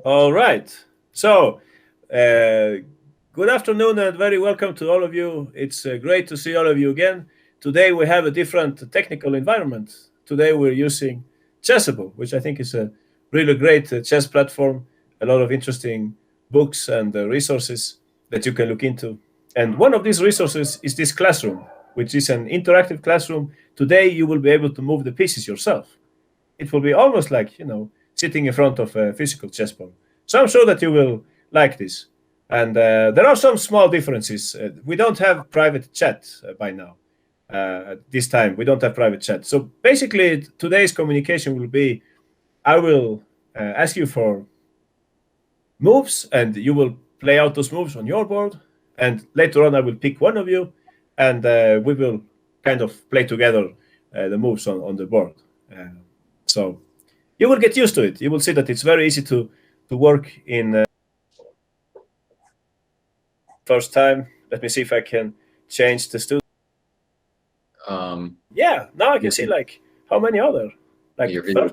All right. So, good afternoon and very welcome to all of you. It's great to see all of you again. Today we have a different technical environment. Today we're using Chessable, which I think is a really great chess platform. A lot of interesting books and resources that you can look into. And one of these resources is this classroom, which is an interactive classroom. Today you will be able to move the pieces yourself. It will be almost like sitting in front of a physical chessboard. So I'm sure that you will like this. And there are some small differences. We don't have private chat by now. At this time, we don't have private chat. So basically, today's communication will be: I will ask you for moves, and you will play out those moves on your board. And later on, I will pick one of you, and we will kind of play together the moves on the board. So you will get used to it. You will see that it's very easy to work in first time. Let me see if I can change the studio. Yeah, now I can see like how many other like your video.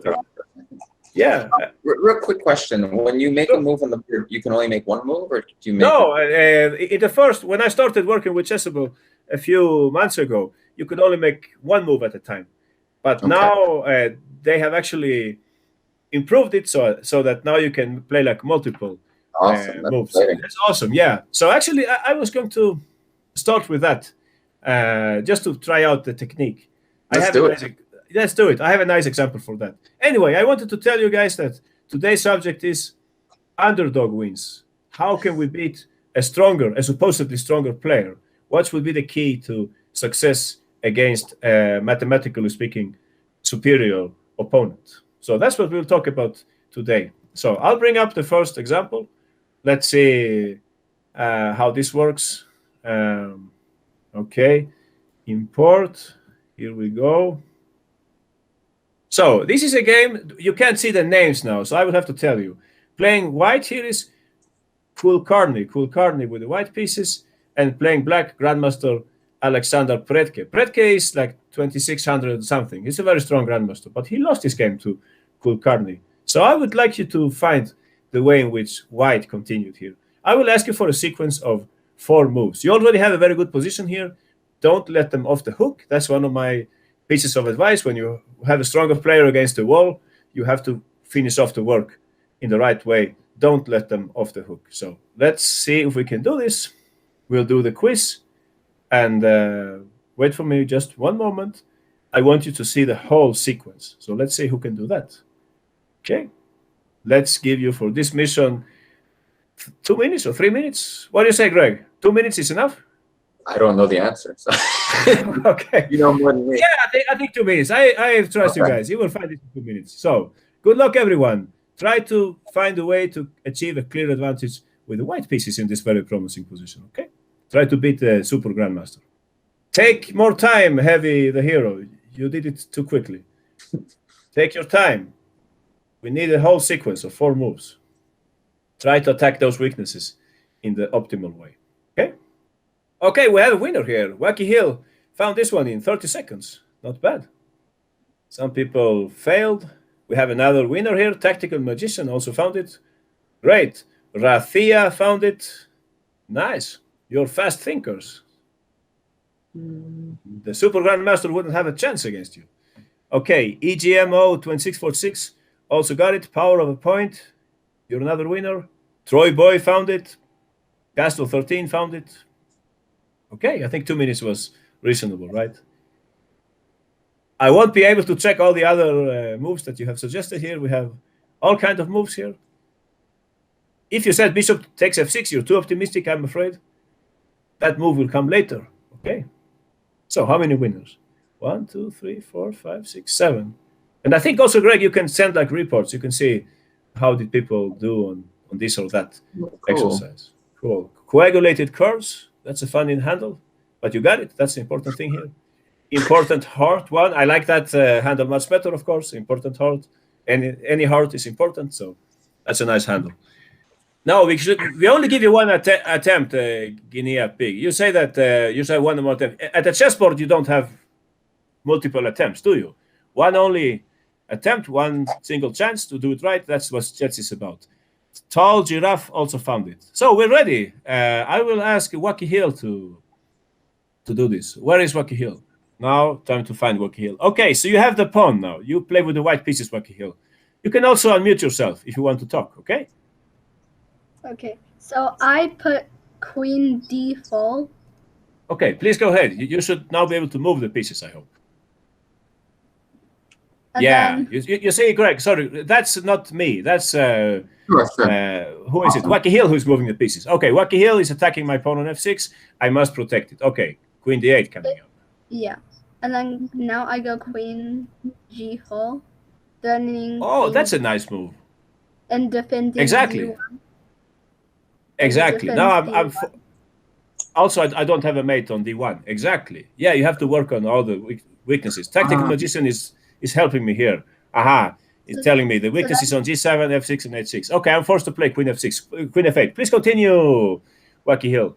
Yeah. Real quick question: when you make a move on the board, you can only make one move, or do you make? No, in the first when I started working with Chessable a few months ago, you could only make one move at a time. But now they have actually improved it so that now you can play like multiple moves. Exciting. That's awesome. Yeah. So actually, I was going to start with that just to try out the technique. Let's do it. Let's do it. I have a nice example for that. Anyway, I wanted to tell you guys that today's subject is underdog wins. How can we beat a supposedly stronger player? What would be the key to success against a, mathematically speaking, superior opponent? So that's what we'll talk about today. So I'll bring up the first example. Let's see how this works. Okay, import. Here we go. So this is a game. You can't see the names now, so I will have to tell you. Playing white here is Kulkarni with the white pieces, and playing black, Grandmaster Alexander Predke. Predke is like 2600 something. He's a very strong grandmaster, but he lost his game to Kulkarni. So I would like you to find the way in which white continued here. I will ask you for a sequence of 4 moves. You already have a very good position here. Don't let them off the hook. That's one of my pieces of advice. When you have a stronger player against the wall, you have to finish off the work in the right way. Don't let them off the hook. So let's see if we can do this. We'll do the quiz. And wait for me just one moment. I want you to see the whole sequence. So let's see who can do that. Okay. Let's give you for this mission 2 minutes or 3 minutes. What do you say, Greg? 2 minutes is enough? I don't know the answer. So. Okay. You know more than me. Yeah, I think 2 minutes. I trust you guys. You will find it in 2 minutes. So good luck, everyone. Try to find a way to achieve a clear advantage with the white pieces in this very promising position. Okay. Try to beat the super grandmaster. Take more time, Heavy the hero. You did it too quickly. Take your time. We need a whole sequence of 4 moves. Try to attack those weaknesses in the optimal way. Okay? Okay, we have a winner here. Wacky Hill found this one in 30 seconds. Not bad. Some people failed. We have another winner here. Tactical Magician also found it. Great. Rathia found it. Nice. You're fast thinkers. The Super Grandmaster wouldn't have a chance against you. Okay, EGMO 2646 also got it. Power of a Point. You're another winner. Troy Boy found it. Castle 13 found it. Okay, I think 2 minutes was reasonable, right? I won't be able to check all the other moves that you have suggested here. We have all kinds of moves here. If you said Bishop takes F6, you're too optimistic, I'm afraid. That move will come later. Okay. So how many winners? 1, 2, 3, 4, 5, 6, 7. And I think also, Greg, you can send like reports. You can see how did people do on this or that exercise. Cool. Coagulated curves. That's a funny handle, but you got it. That's the important thing here. Important heart one. I like that handle much better, of course. Important heart. Any heart is important, so that's a nice handle. No, we only give you one attempt, Guinea Pig. You say that you say one more attempt. At the chessboard, you don't have multiple attempts, do you? One only attempt, one single chance to do it right. That's what chess is about. Tall Giraffe also found it. So we're ready. I will ask Wacky Hill to do this. Where is Wacky Hill? Now, time to find Wacky Hill. Okay, so you have the pawn now. You play with the white pieces, Wacky Hill. You can also unmute yourself if you want to talk, okay? Okay, so I put queen d4. Okay, please go ahead. You should now be able to move the pieces, I hope. And Yeah, then, you say it correct. Sorry, that's not me. That's Sure. who is it? Wacky Hill who's moving the pieces. Okay, Wacky Hill is attacking my pawn on f6. I must protect it. Okay, queen d8 coming up. yeah. And then now I go queen g4. Then Oh, that's a nice move. and defending Exactly. d1. Exactly. defense Now I'm d1. also I don't have a mate on d1. Exactly. Yeah, you have to work on all the weaknesses. Tactical Magician is helping me here. Aha. It's telling me the weaknesses on g7, f6, and h6. Okay, I'm forced to play queen f6, queen f8. Please continue, Wacky Hill.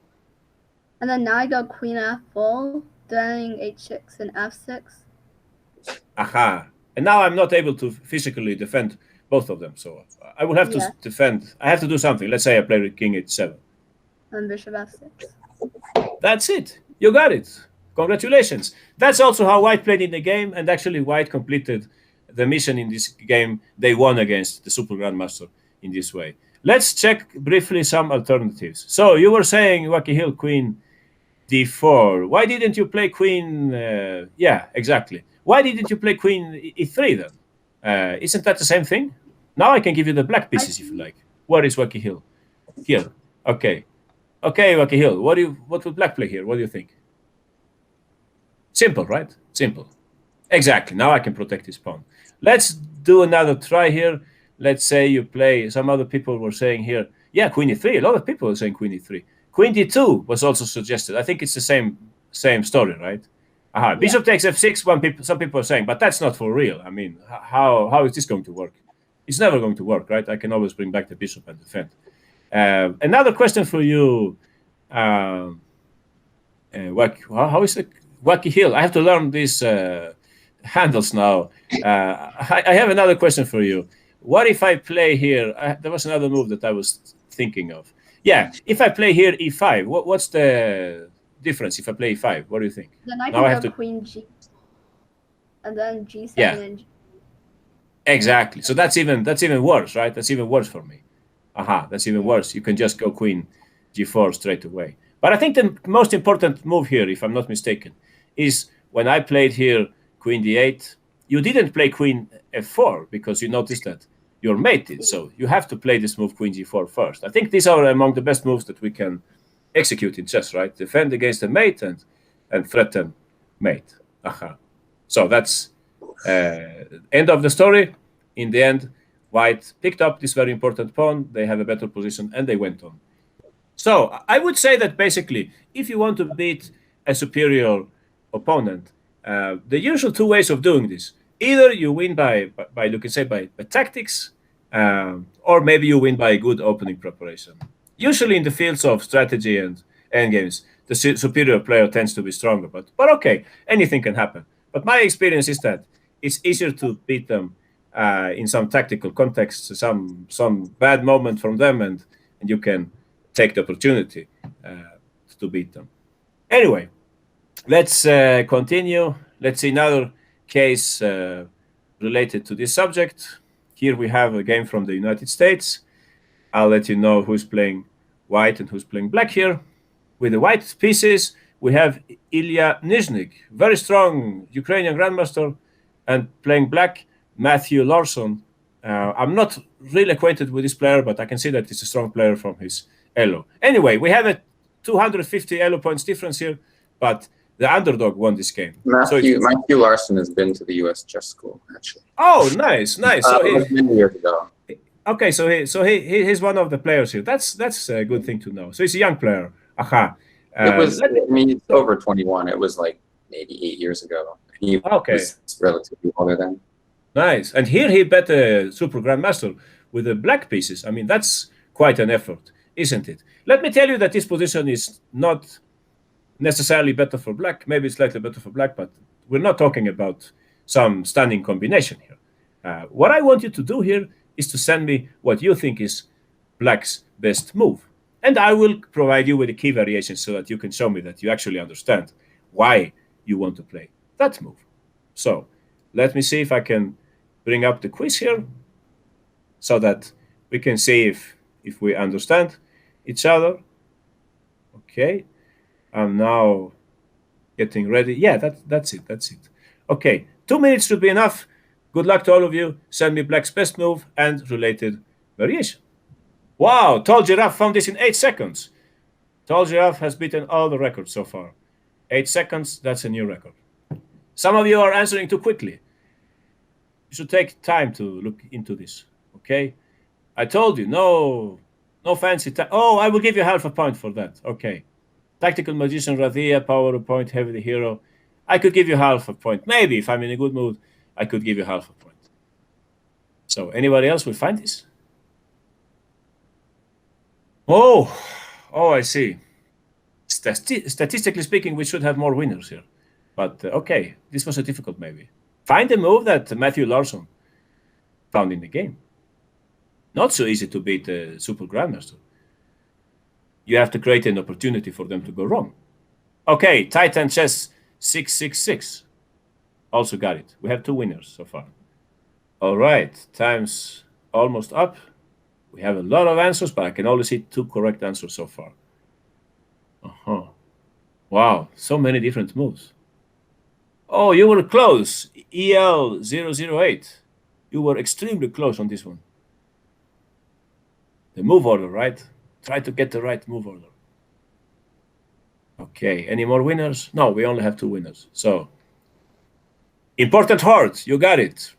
And then now I go queen f4, then h6 and f6. Aha. And now I'm not able to physically defend both of them. So I will have to defend. I have to do something. Let's say I play with king h7. And bishop f6. That's it. You got it. Congratulations. That's also how White played in the game, and actually White completed the mission in this game. They won against the Super Grandmaster in this way. Let's check briefly some alternatives. So you were saying, Wacky Hill, queen d4. Why didn't you play queen? Yeah, exactly. Why didn't you play queen e3 then? Isn't that the same thing? Now I can give you the black pieces if you like. Where is Wacky Hill? Here. Okay. Okay, Wacky Hill. What would black play here? What do you think? Simple, right? Simple. Exactly. Now I can protect his pawn. Let's do another try here. Let's say you play, some other people were saying here, yeah, queen e3. A lot of people are saying queen e3. Queen d2 was also suggested. I think it's the same story, right? Aha. Bishop takes f6, some people are saying, but that's not for real. I mean, how is this going to work? It's never going to work, right? I can always bring back the bishop and defend. Another question for you, how is it? Wacky Hill. I have to learn these handles now. I have another question for you. What if I play here? There was another move that I was thinking of. Yeah, if I play here e5, what's the difference if I play e5? What do you think? Then I can go queen g. And then g7 and g. Exactly. So that's even worse, right? That's even worse for me. Aha, that's even worse. You can just go queen g4 straight away. But I think the most important move here, if I'm not mistaken, is when I played here queen d8, you didn't play queen f4 because you noticed that your mate did. So you have to play this move queen g4 first. I think these are among the best moves that we can execute in chess, right? Defend against a mate and threaten mate. Aha. So that's end of the story. In the end, White picked up this very important pawn. They have a better position and they went on. So I would say that basically, if you want to beat a superior opponent, the usual two ways of doing this: either you win by you can say by tactics, or maybe you win by good opening preparation. Usually in the fields of strategy and endgames, the superior player tends to be stronger. But okay, anything can happen. But my experience is that it's easier to beat them in some tactical context, some bad moment from them, and you can take the opportunity to beat them. Anyway, let's continue. Let's see another case related to this subject. Here we have a game from the United States. I'll let you know who's playing white and who's playing black here. With the white pieces, we have Ilya Nizhnik, very strong Ukrainian grandmaster, and playing black, Matthew Larson. I'm not really acquainted with this player, but I can see that he's a strong player from his elo. Anyway, we have a 250 elo points difference here, but the underdog won this game. Matthew Larson has been to the U.S. chess school, actually. Oh, nice. So many years ago. Okay, so he's one of the players here. That's a good thing to know. So he's a young player. Aha. He's over 21. It was like maybe 8 years ago. He was relatively older then. Nice. And here he bet a super grandmaster with the black pieces. I mean, that's quite an effort, isn't it? Let me tell you that this position is not necessarily better for black. Maybe it's slightly better for black, but we're not talking about some stunning combination here. What I want you to do here is to send me what you think is black's best move. And I will provide you with a key variation so that you can show me that you actually understand why you want to play that move. So let me see if I can bring up the quiz here so that we can see if we understand each other. Okay, I'm now getting ready. Yeah, that's it. Okay, 2 minutes should be enough. Good luck to all of you. Send me black's best move and related variation. Wow, Tall Giraffe found this in 8 seconds. Tall Giraffe has beaten all the records so far. 8 seconds, that's a new record. Some of you are answering too quickly. You should take time to look into this, okay? I told you, no fancy time. Oh, I will give you half a point for that. Okay. Tactical Magician, Radia, Power of Point, Heavy the Hero. I could give you half a point. Maybe if I'm in a good mood, I could give you half a point. So anybody else will find this? Oh, I see. Statistically speaking, we should have more winners here. But okay, this was a difficult maybe. Find a move that Matthew Larson found in the game. Not so easy to beat a Super Grandmaster. You have to create an opportunity for them to go wrong. Okay, Titan Chess 666. Also got it. We have 2 winners so far. All right, time's almost up. We have a lot of answers, but I can only see 2 correct answers so far. Wow, so many different moves. Oh, you were close. EL008. You were extremely close on this one. The move order, right? Try to get the right move order. Okay, any more winners? No, we only have 2 winners. So, Important Heart, you got it.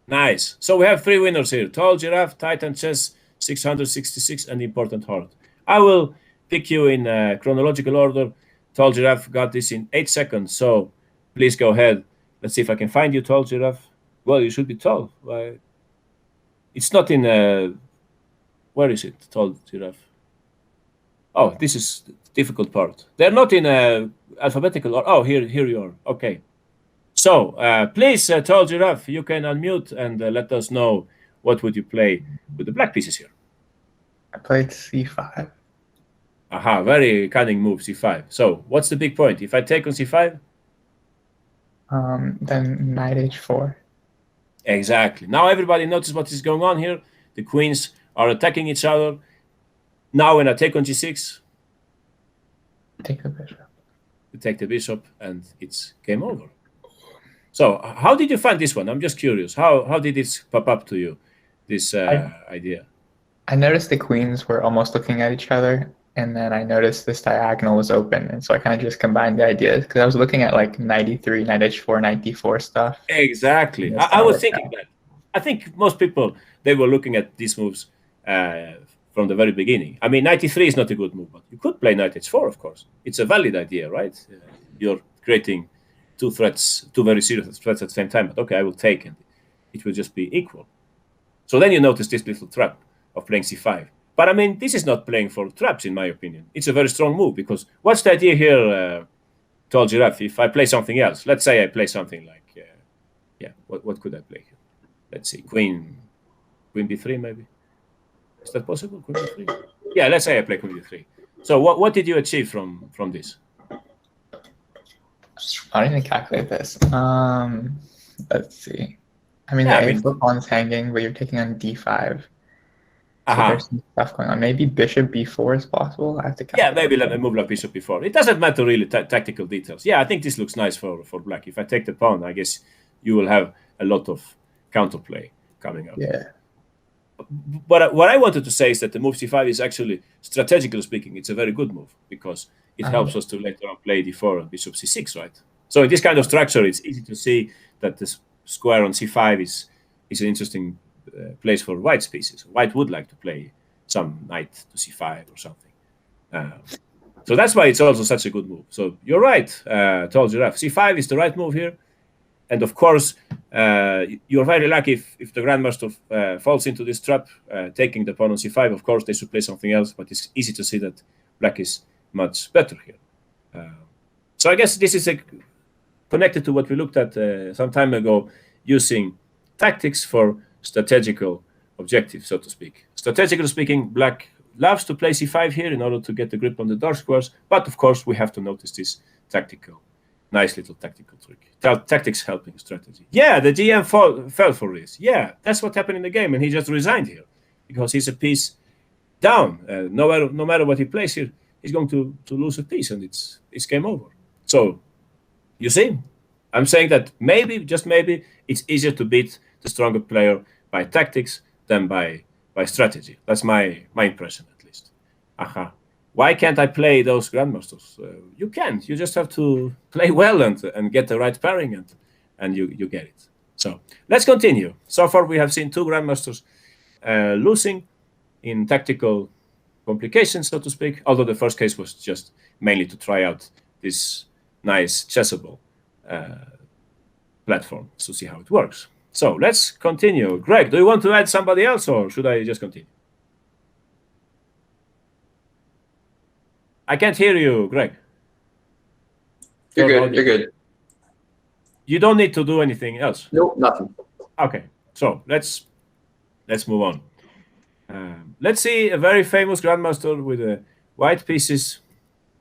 Nice. So we have 3 winners here. Tall Giraffe, Titan Chess 666, and Important Heart. I will pick you in chronological order. Tall Giraffe got this in 8 seconds, so please go ahead. Let's see if I can find you, Tall Giraffe. Well, you should be tall. It's not in... where is it, Tall Giraffe? Oh, this is the difficult part. They're not in alphabetical order. Oh, here you are. Okay. So, please, Tall Giraffe, you can unmute and let us know what would you play with the black pieces here. I played c5. Aha, very cunning move, c5. So, what's the big point? If I take on c5? Then knight h4. Exactly. Now everybody notice what is going on here. The queens are attacking each other. Now when I take on g6, take the bishop. You take the bishop and it's game over. So how did you find this one? I'm just curious. How did this pop up to you, this idea? I noticed the queens were almost looking at each other, and then I noticed this diagonal was open, and so I kind of just combined the ideas because I was looking at like knight e3, knight h4, knight d4 stuff. Exactly. I was thinking that. I think most people, they were looking at these moves from the very beginning. I mean, knight e3 is not a good move, but you could play knight h4, of course. It's a valid idea, right? You're creating 2 threats, 2 very serious threats at the same time, but okay, I will take it. It will just be equal. So then you notice this little trap of playing c5. But I mean, this is not playing for traps, in my opinion. It's a very strong move, because what's the idea here, Tall Giraffe, if I play something else? Let's say I play something like, what could I play here? Let's see, queen b3 maybe? Is that possible, queen b3? Yeah, let's say I play queen b3. So what did you achieve from this? I don't even calculate this. Let's see. I mean, the a4 pawn's hanging, but you're taking on d5. So there's some stuff going on. Maybe bishop b4 is possible. I have to calculate. Yeah, maybe let me move like bishop b4. It doesn't matter really, tactical details. Yeah, I think this looks nice for black. If I take the pawn, I guess you will have a lot of counterplay coming up. Yeah. But what I wanted to say is that the move c5 is actually, strategically speaking, it's a very good move, because it helps us to later on play d4 and bishop c6, right? So in this kind of structure, it's easy to see that the square on c5 is an interesting place for white's pieces. White would like to play some knight to c5 or something. So that's why it's also such a good move. So you're right, Tall Giraffe. c5 is the right move here. And of course, you're very lucky if the Grandmaster falls into this trap, taking the pawn on c5. Of course, they should play something else, but it's easy to see that black is much better here. So I guess this is connected to what we looked at some time ago, using tactics for strategical objective, so to speak. Strategically speaking, black loves to play c5 here in order to get the grip on the dark squares, but of course we have to notice this nice little tactical trick. Tactics helping strategy. Yeah, the GM fell for this. Yeah, that's what happened in the game, and he just resigned here because he's a piece down. No matter what he plays here, he's going to lose a piece, and it's game over. So, you see, I'm saying that maybe, just maybe, it's easier to beat the stronger player by tactics than by strategy. That's my impression, at least. Aha. Why can't I play those grandmasters? You can. You just have to play well and get the right pairing, and you get it. So let's continue. So far, we have seen two grandmasters losing in tactical complications, so to speak, although the first case was just mainly to try out this nice chessable platform to see how it works. So let's continue. Greg, do you want to add somebody else, or should I just continue? I can't hear you, Greg. You're good. You're good. You don't need to do anything else. Nope, nothing. Okay, so let's move on. Let's see a very famous grandmaster with the white pieces,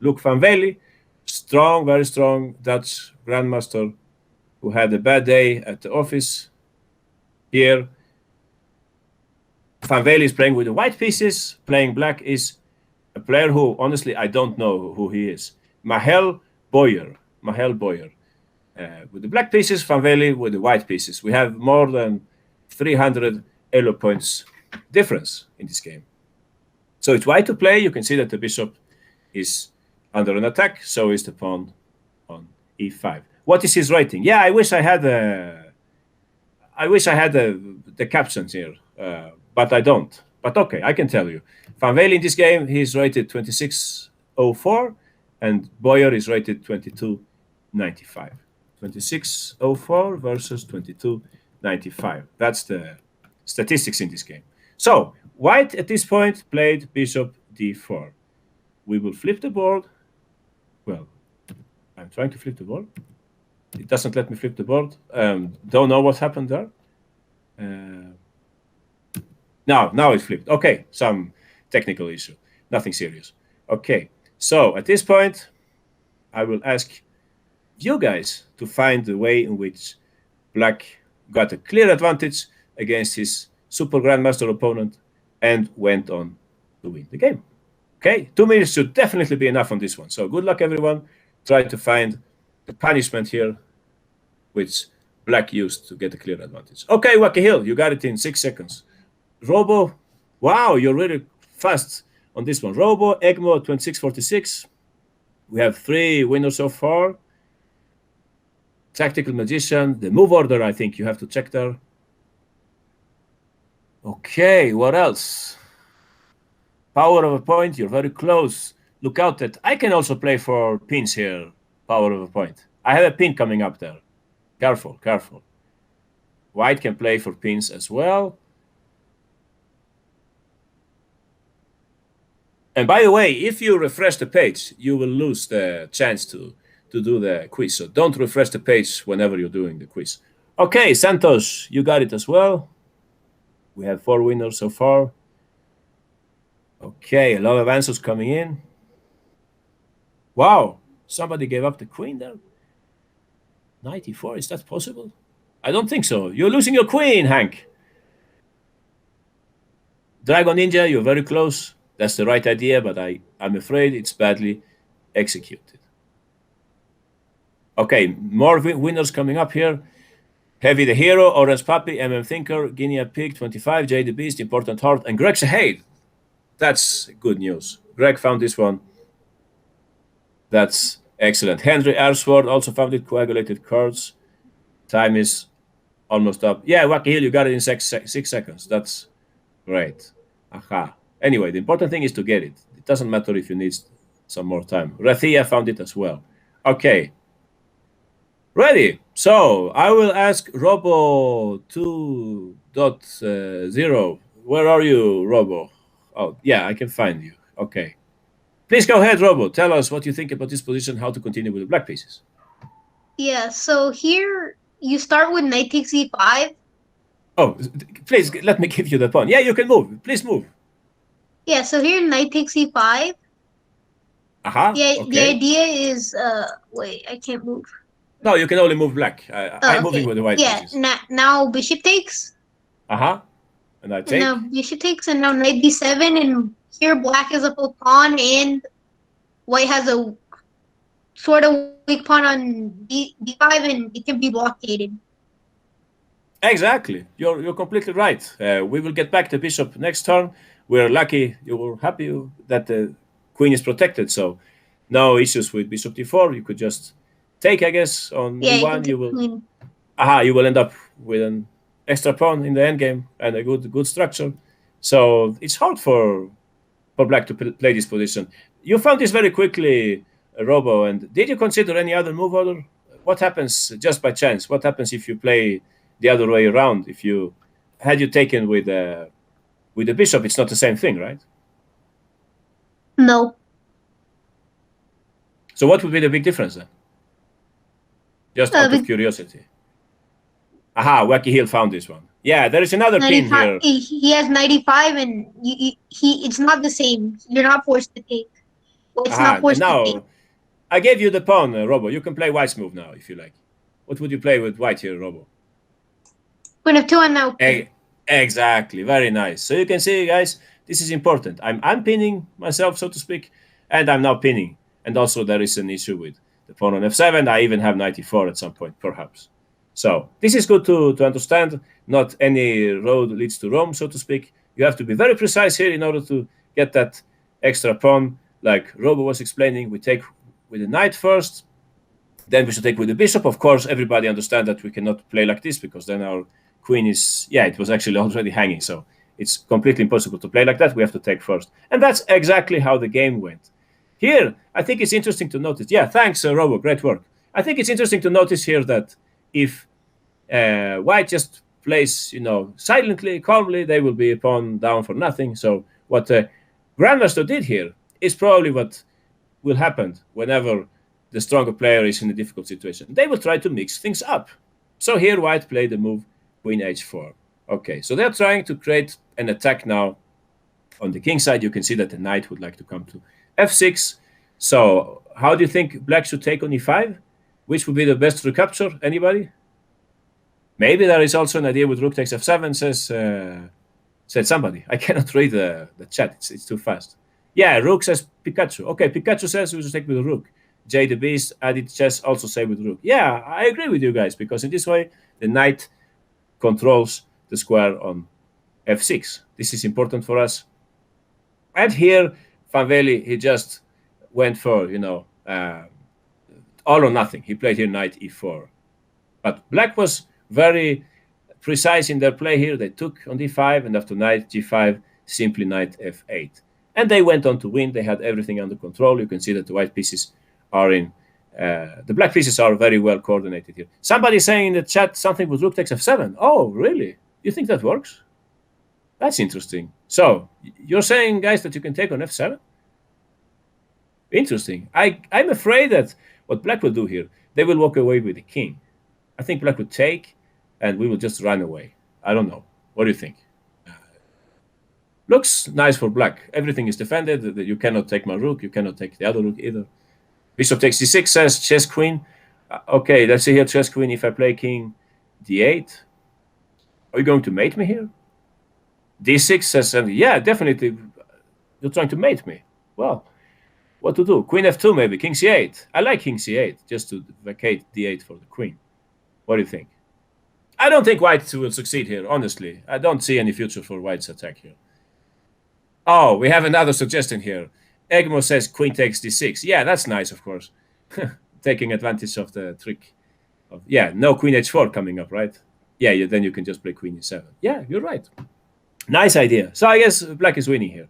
Luc van Wely, strong, very strong Dutch grandmaster who had a bad day at the office. Here, Van Wely is playing with the white pieces. Playing black is a player who, honestly, I don't know who he is. Mahel Boyer. With the black pieces, Van Wely with the white pieces. We have more than 300 elo points difference in this game. So it's white to play. You can see that the bishop is under an attack. So is the pawn on e5. What is his rating? Yeah, I wish I had the captions here, but I don't. But okay, I can tell you. Van Wely in this game, he's rated 2604, and Boyer is rated 2295. 2604 versus 2295. That's the statistics in this game. So, white at this point played bishop d4. We will flip the board. Well, I'm trying to flip the board. It doesn't let me flip the board. Don't know what happened there. Now it flipped. Okay, some technical issue. Nothing serious. Okay, so at this point, I will ask you guys to find the way in which black got a clear advantage against his super grandmaster opponent and went on to win the game. Okay, 2 minutes should definitely be enough on this one. So good luck, everyone. Try to find the punishment here, which black used to get a clear advantage. Okay, Wacky Hill, you got it in 6 seconds. Robo, wow, you're really fast on this one. Robo, Egmo, 2646. We have 3 winners so far. Tactical Magician, the move order, I think you have to check there. Okay, what else? Power of a point, you're very close. Look out that I can also play for pins here. Power of a point. I have a pin coming up there. Careful, careful. White can play for pins as well. And by the way, if you refresh the page, you will lose the chance to do the quiz. So don't refresh the page whenever you're doing the quiz. Okay, Santos, you got it as well. We have 4 winners so far. Okay, a lot of answers coming in. Wow, somebody gave up the queen there. 94, is that possible? I don't think so. You're losing your queen, Hank. Dragon Ninja, you're very close. That's the right idea, but I'm afraid it's badly executed. Okay, more winners coming up here. Heavy the Hero, Orange Puppy, MM Thinker, Guinea Pig, 25, Jay the Beast, Important Heart, and Greg Shahade. That's good news. Greg found this one. That's excellent. Henry Arsword also found it. Coagulated cards. Time is almost up. Yeah, Wacky Hill, you got it in 6 seconds. That's great. Aha. Anyway, the important thing is to get it. It doesn't matter if you need some more time. Rathia found it as well. Okay. Ready. So I will ask Robo 2.0. Where are you, Robo? Oh, yeah, I can find you. Okay. Please go ahead, Robo. Tell us what you think about this position, how to continue with the black pieces. Yeah, so here you start with knight takes e5. Oh, please let me give you the pawn. Yeah, you can move. Please move. Yeah, so here knight takes e5. Okay. The idea is wait, I can't move. No, you can only move black. I'm moving with the white pieces. Now bishop takes. And I take. And now bishop takes, and now knight d7, and here black is up a pawn, and white has a sort of weak pawn on d5, and it can be blockaded. Exactly. You're completely right. We will get back to bishop next turn. We're lucky. You were happy that the queen is protected, so no issues with bishop d4. You could just take, I guess, on e1. You will end up with an extra pawn in the endgame and a good structure. So it's hard for black to play this position. You found this very quickly, Robo. And did you consider any other move order? What happens just by chance? What happens if you play the other way around? If you had you taken with the bishop, it's not the same thing, right? No. So what would be the big difference then? Just out of curiosity. Wacky Hill found this one. Yeah, there is another pin here. He has 95, and it's not the same. You're not forced to take. Well, it's not forced to take. I gave you the pawn, Robo. You can play white's move now if you like. What would you play with white here, Robo? Queen of 2 and now. Exactly. Very nice. So you can see, guys, this is important. I'm pinning myself, so to speak, and I'm now pinning. And also there is an issue with the pawn on f7. I even have 94 at some point, perhaps. So this is good to understand. Not any road leads to Rome, so to speak. You have to be very precise here in order to get that extra pawn. Like Robo was explaining, we take with the knight first. Then we should take with the bishop. Of course, everybody understands that we cannot play like this because then our queen is, it was actually already hanging. So it's completely impossible to play like that. We have to take first. And that's exactly how the game went. Here, I think it's interesting to notice. Yeah, thanks, Robo. Great work. I think it's interesting to notice here that if white just plays, silently, calmly, they will be a pawn down for nothing. So what Grandmaster did here is probably what will happen whenever the stronger player is in a difficult situation. They will try to mix things up. So here white played the move queen h4. Okay, so they're trying to create an attack now on the king side. You can see that the knight would like to come to f6. So how do you think black should take on e5? Which would be the best recapture? Anybody? Maybe there is also an idea with rook takes f7, said somebody. I cannot read the chat. It's too fast. Yeah, rook says Pikachu. Okay, Pikachu says we should take with the rook. Jay the Beast, added chess also say with rook. Yeah, I agree with you guys, because in this way, the knight controls the square on f6. This is important for us. And here, Fanveli, he just went for, all or nothing. He played here knight e4. But black was very precise in their play here. They took on d5, and after knight g5, simply knight f8. And they went on to win. They had everything under control. You can see that the white pieces are in, the black pieces are very well coordinated here. Somebody saying in the chat something with rook takes f7. Oh, really? You think that works? That's interesting. So, you're saying, guys, that you can take on f7? Interesting. I'm afraid that what black will do here, they will walk away with the king. I think black would take, and we will just run away. I don't know. What do you think? Looks nice for black. Everything is defended. You cannot take my rook. You cannot take the other rook either. Bishop takes d6 says chess queen. Okay, let's see here chess queen. If I play king d8, are you going to mate me here? d6 says, yeah, definitely. You're trying to mate me. Well, what to do? Queen f2 maybe. King c8. I like king c8 just to vacate d8 for the queen. What do you think? I don't think white will succeed here, honestly. I don't see any future for white's attack here. Oh, we have another suggestion here. Egmo says queen takes d6. Yeah, that's nice, of course. Taking advantage of the trick. No queen h4 coming up, right? Yeah, then you can just play queen e7. Yeah, you're right. Nice idea. So I guess black is winning here.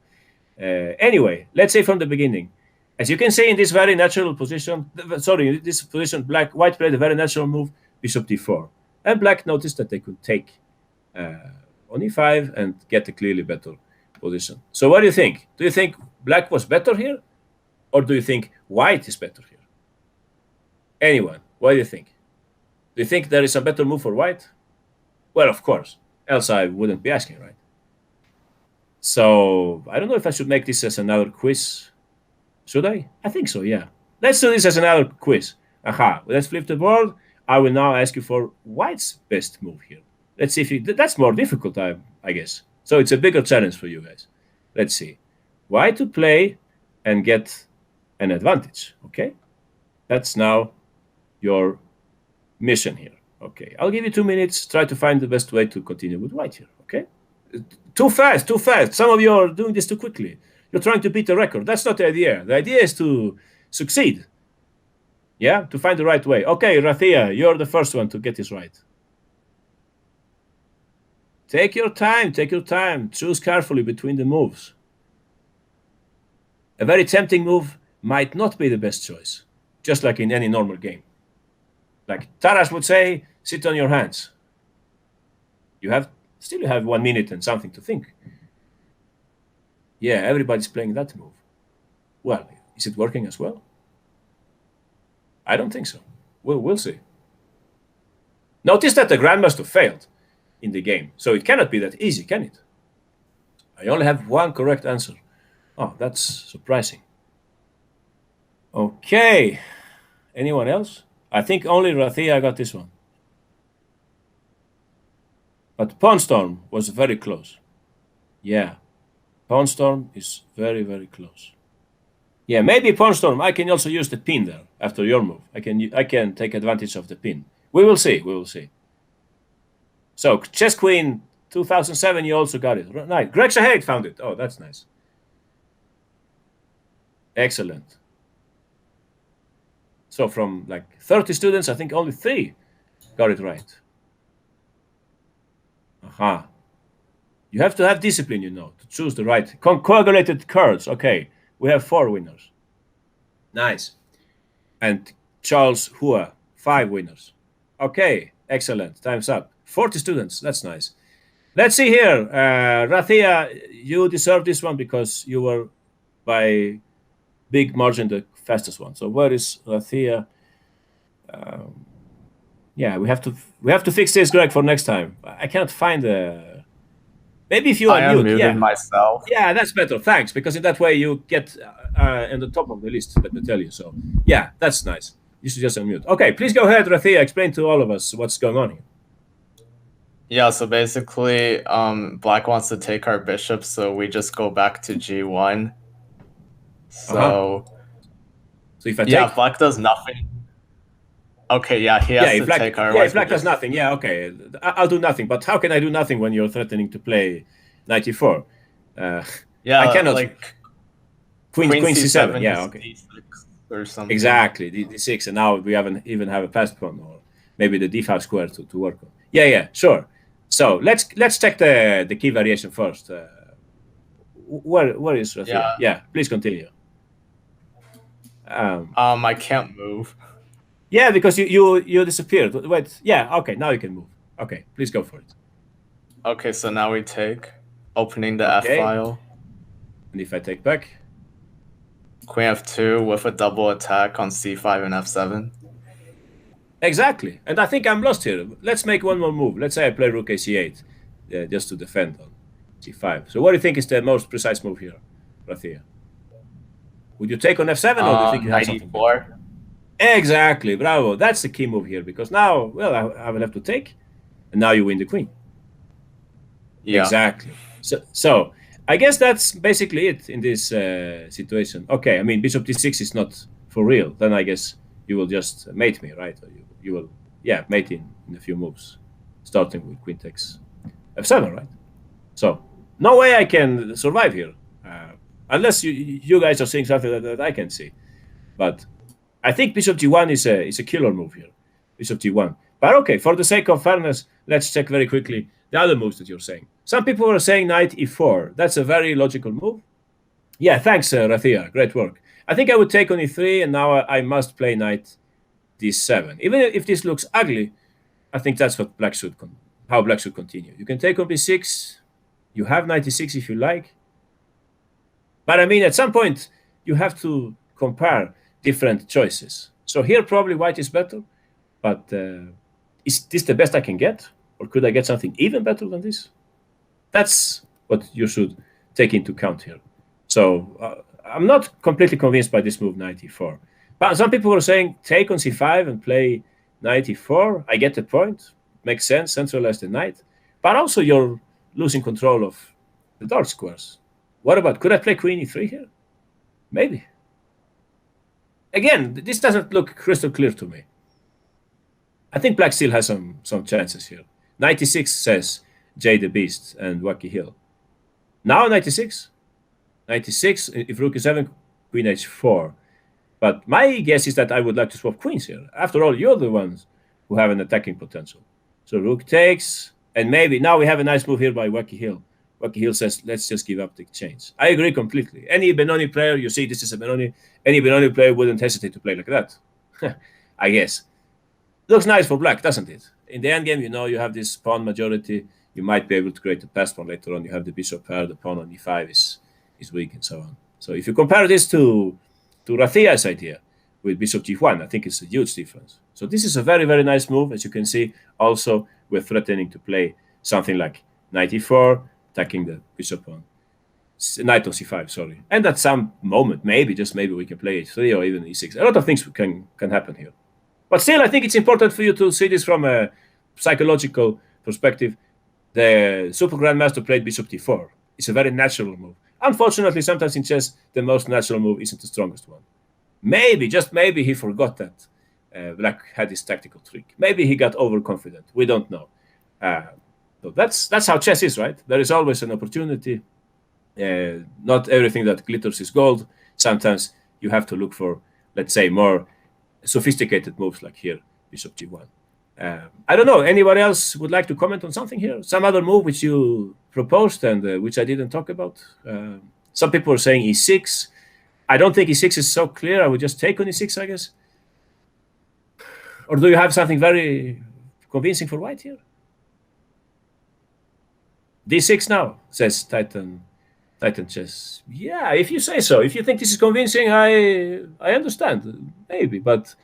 Anyway, let's say from the beginning. As you can see in this very natural position, in this position, white played a very natural move, bishop d4. And black noticed that they could take on e5 and get a clearly better position. So what do you think? Do you think black was better here? Or do you think white is better here? Anyone, what do you think? Do you think there is a better move for white? Well, of course. Else I wouldn't be asking, right? So I don't know if I should make this as another quiz. Should I? I think so, yeah. Let's do this as another quiz. Aha, let's flip the board. I will now ask you for white's best move here. Let's see if that's more difficult, I guess. So it's a bigger challenge for you guys. Let's see. White to play and get an advantage, okay? That's now your mission here. Okay, I'll give you 2 minutes. Try to find the best way to continue with white here, okay? Too fast, too fast. Some of you are doing this too quickly. You're trying to beat the record. That's not the idea. The idea is to succeed. Yeah, to find the right way. Okay, Rathia, you're the first one to get this right. Take your time, take your time. Choose carefully between the moves. A very tempting move might not be the best choice, just like in any normal game. Like Taras would say, sit on your hands. You still have 1 minute and something to think. Yeah, everybody's playing that move. Well, is it working as well? I don't think so. We'll see. Notice that the Grandmaster failed in the game, so it cannot be that easy, can it? I only have one correct answer. Oh, that's surprising. Okay. Anyone else? I think only Rathia got this one. But Pawn Storm was very close. Yeah. Pawn Storm is very, very close. Yeah, maybe Pawn Storm. I can also use the pin there after your move. I can take advantage of the pin. We will see. We will see. So Chess Queen 2007, you also got it. Nice. Greg Shahade found it. Oh, that's nice. Excellent. So from like 30 students, I think only 3 got it right. Aha. You have to have discipline, to choose the right. Coagulated cards. Okay, we have 4 winners. Nice. And Charles Hua, 5 winners. Okay, excellent. Time's up. 40 students. That's nice. Let's see here. Rathia, you deserve this one because you were by big margin the fastest one. So where is Rathia? Yeah, we have to fix this, Greg, for next time. I can't find the. Maybe if you unmuted myself. Yeah, that's better. Thanks, because in that way you get in the top of the list. Let me tell you. So yeah, that's nice. You should just unmute. Okay, please go ahead, Rathia. Explain to all of us what's going on here. Yeah, so basically, Black wants to take our bishop, so we just go back to G1. So, so if I take... Black does nothing. Okay, yeah, he has to take our... Yeah, if Black does nothing, yeah, okay. I'll do nothing, but how can I do nothing when you're threatening to play 94? Yeah, I cannot... like... Queen C7, yeah, okay. D6 or something. Exactly, D6, and now we haven't even have a passed pawn, or maybe the D5 square to work on. Yeah, sure. So let's check the key variation first. Where is Rathia? Yeah, please continue. I can't move. Yeah, because you disappeared. Wait, yeah, okay, now you can move. Okay, please go for it. Okay, so now we take opening the F file. And if I take back? Queen F2 with a double attack on C5 and F7. Exactly, and I think I'm lost here. Let's make one more move. Let's say I play Rook A8, just to defend on C5. So what do you think is the most precise move here, Rathia? Would you take on F7 or do you think you have something? 94. Exactly, bravo. That's the key move here because now, well, I will have to take, and now you win the queen. Yeah. Exactly. So I guess that's basically it in this situation. Okay, I mean, Bishop D6 is not for real. Then I guess you will just mate me, right? Or you will, mate in a few moves, starting with Queen takes F7, right? So no way I can survive here, unless you guys are seeing something that I can see. But I think Bishop G1 is a killer move here, Bishop G1. But okay, for the sake of fairness, let's check very quickly the other moves that you're saying. Some people are saying Knight E4. That's a very logical move. Yeah, thanks, Rathia. Great work. I think I would take on E3, and now I must play Knight D7. Even if this looks ugly, I think that's what how Black should continue. You can take on B6. You have Knight E6 if you like. But I mean, at some point, you have to compare different choices. So here, probably White is better. But is this the best I can get? Or could I get something even better than this? That's what you should take into account here. So I'm not completely convinced by this move, knight e4. But some people were saying take on c5 and play knight e4. I get the point. Makes sense, centralize the knight. But also you're losing control of the dark squares. What about, could I play queen e3 here? Maybe. Again, this doesn't look crystal clear to me. I think black still has some chances here. 96 says Jay the Beast and Wacky Hill. Now 96. 96, if rook e7, queen h4. But my guess is that I would like to swap queens here. After all, you're the ones who have an attacking potential. So rook takes, and maybe now we have a nice move here by Wacky Hill. Wacky Hill says, let's just give up the exchange. I agree completely. Any Benoni player, you see this is a Benoni, any Benoni player wouldn't hesitate to play like that. I guess. Looks nice for black, doesn't it? In the endgame, you have this pawn majority. You might be able to create a passed pawn later on. You have the bishop pair, the pawn on e5 is weak, and so on. So if you compare this to Rathia's idea with bishop g1, I think it's a huge difference. So this is a very, very nice move. As you can see, also we're threatening to play something like knight e4, attacking the bishop on knight on c5, sorry. And at some moment, just maybe we can play h3 or even e6. A lot of things can happen here. But still, I think it's important for you to see this from a psychological perspective. The Super Grandmaster played bishop d4. It's a very natural move. Unfortunately, sometimes in chess, the most natural move isn't the strongest one. Maybe, just maybe, he forgot that black had this tactical trick. Maybe he got overconfident. We don't know. So that's how chess is, right? There is always an opportunity. Not everything that glitters is gold. Sometimes you have to look for, let's say, more sophisticated moves like here, bishop g1. I don't know. Anybody else would like to comment on something here? Some other move which you proposed and which I didn't talk about? Some people are saying e6. I don't think e6 is so clear. I would just take on e6, I guess. Or do you have something very convincing for white here? d6 now, says Titan Chess. Yeah, if you say so. If you think this is convincing, I understand. Maybe, but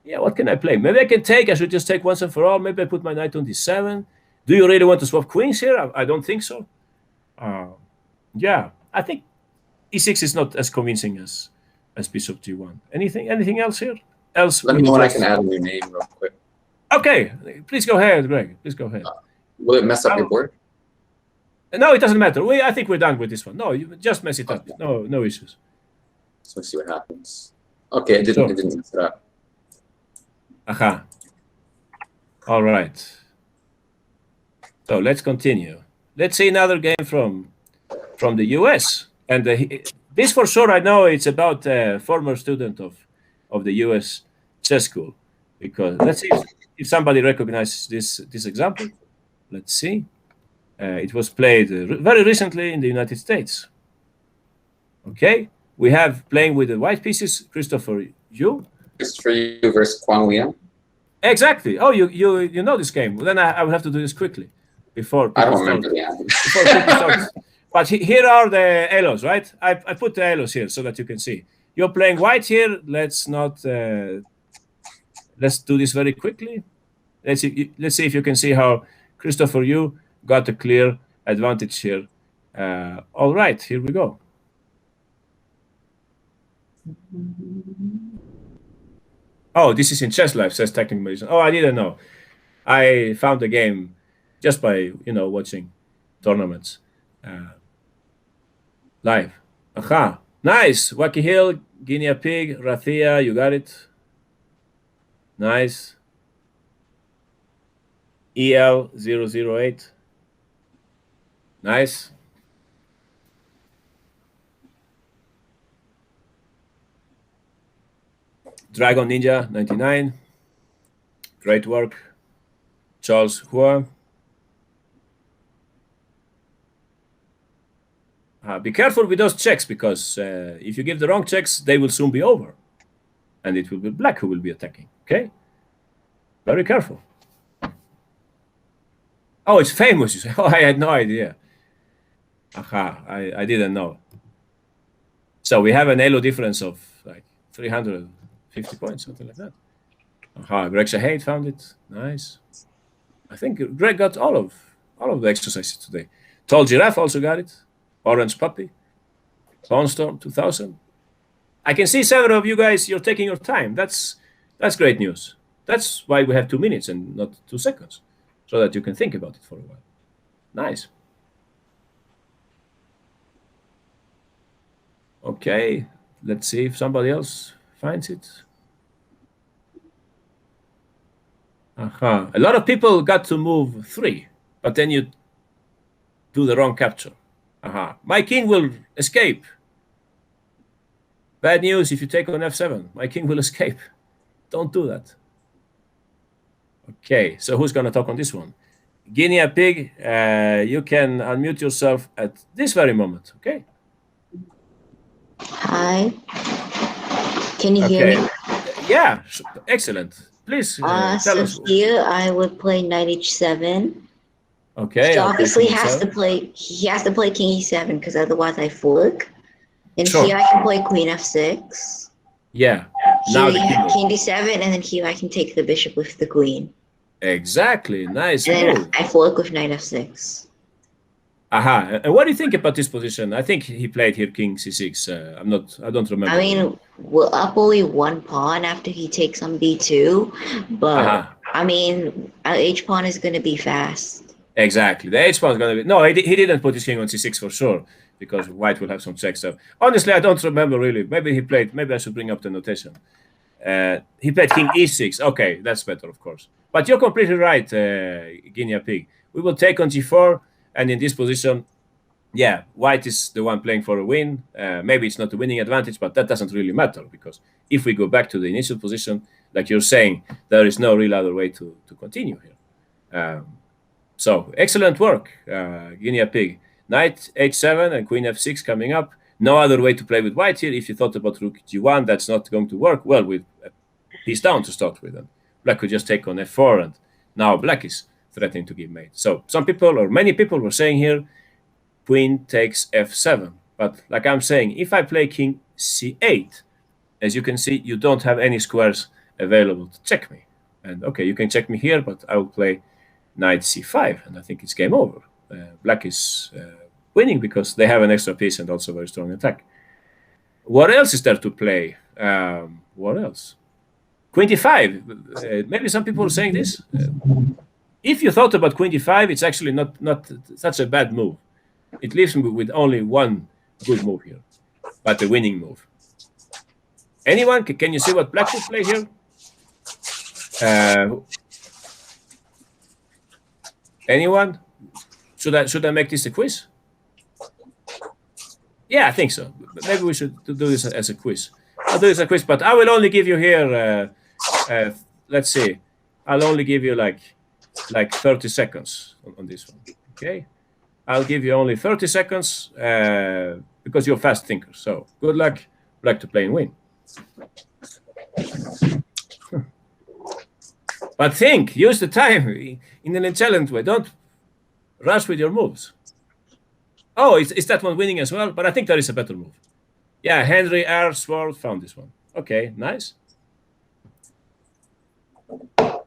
yeah, what can I play? Maybe I can take. I should just take once and for all. Maybe I put my knight on d7. Do you really want to swap queens here? I don't think so. Yeah, I think e6 is not as convincing as bishop g1. Anything else here? Let me know when I can add a new name real quick. Okay, please go ahead, Greg. Please go ahead. Will it mess up your board? No, it doesn't matter. I think we're done with this one. No, you just mess it up. No issues. So let's see what happens. Okay, it didn't mess it up. Aha. All right. So let's continue. Let's see another game from the US. And this for sure, I know it's about a former student of the US chess school. Because let's see if somebody recognizes this example. Let's see. It was played very recently in the United States. Okay. We have playing with the white pieces, Christopher Yu. Christopher Yu versus Kwang Liang. Exactly. Oh, you know this game. Well, then I would have to do this quickly before. I don't remember the end. But here are the elos, right? I put the elos here so that you can see. You're playing white here. Let's do this very quickly. Let's see if you can see how Christopher Yu got a clear advantage here. All right, here we go. Oh, this is in Chess Live, says Technical Magician. Oh, I didn't know. I found the game just by, watching tournaments live. Aha, nice. Wacky Hill, Guinea Pig, Rathia, you got it. Nice. EL008. Nice. Dragon Ninja 99. Great work. Charles Hua. Be careful with those checks because if you give the wrong checks, they will soon be over. And it will be black who will be attacking. Okay? Very careful. Oh, it's famous, you say. Oh, I had no idea. Aha, I didn't know. So we have an elo difference of like 350 points, something like that. Aha, Greg Shahade found it. Nice. I think Greg got all of the exercises today. Tall Giraffe also got it. Orange Puppy. Bonstorm 2000. I can see several of you guys, you're taking your time. That's great news. That's why we have 2 minutes and not 2 seconds, so that you can think about it for a while. Nice. Okay, let's see if somebody else finds it. A lot of people got to move 3, but then you do the wrong capture. My king will escape. Bad news if you take on f7. My king will escape. Don't do that. Okay, so who's going to talk on this one? Guinea Pig, you can unmute yourself at this very moment, okay? Hi. Can you hear me? Yeah, excellent. Please tell us. Here I would play knight h7. Okay. So obviously he has to play king e7 because otherwise I fork. And here I can play queen f6. Yeah. Here you have king d7, and then here I can take the bishop with the queen. Exactly. Nice. And then I fork with knight f6. And what do you think about this position? I think he played here king c6. I don't remember. I mean, we're up only 1 pawn after he takes on b2, but I mean, h pawn is going to be fast. Exactly. The h pawn is going to be... No, he didn't put his king on c6 for sure, because white will have some checks. So honestly, I don't remember really. Maybe I should bring up the notation. He played king e6. Okay, that's better, of course. But you're completely right, Guinea Pig. We will take on g4. And in this position, yeah, white is the one playing for a win. Maybe it's not a winning advantage, but that doesn't really matter, because if we go back to the initial position, like you're saying, there is no real other way to continue here. So excellent work, Guinea Pig. Knight h7 and queen f6 coming up. No other way to play with white here. If you thought about rook g1, that's not going to work well with a piece down to start with. And black could just take on f4, and now black is threatening to give mate. So some people, or many people, were saying here, queen takes f7. But like I'm saying, if I play king c8, as you can see, you don't have any squares available to check me. And okay, you can check me here, but I will play knight c5, and I think it's game over. Black is winning because they have an extra piece and also very strong attack. What else is there to play? What else? Queen d5. Maybe some people are saying this. If you thought about queen d5, it's actually not such a bad move. It leaves me with only one good move here, but a winning move. Anyone? Can you see what black should play here? Anyone? Should I make this a quiz? Yeah, I think so. Maybe we should do this as a quiz. I'll do this as a quiz, but I will only give you here, let's see, I'll only give you like 30 seconds on this one, okay? I'll give you only 30 seconds because you're fast thinkers. So good luck, black to play and win. But think, use the time in an intelligent way. Don't rush with your moves. Oh, is that one winning as well? But I think there is a better move. Yeah, Henry R. Sword found this one. Okay, nice.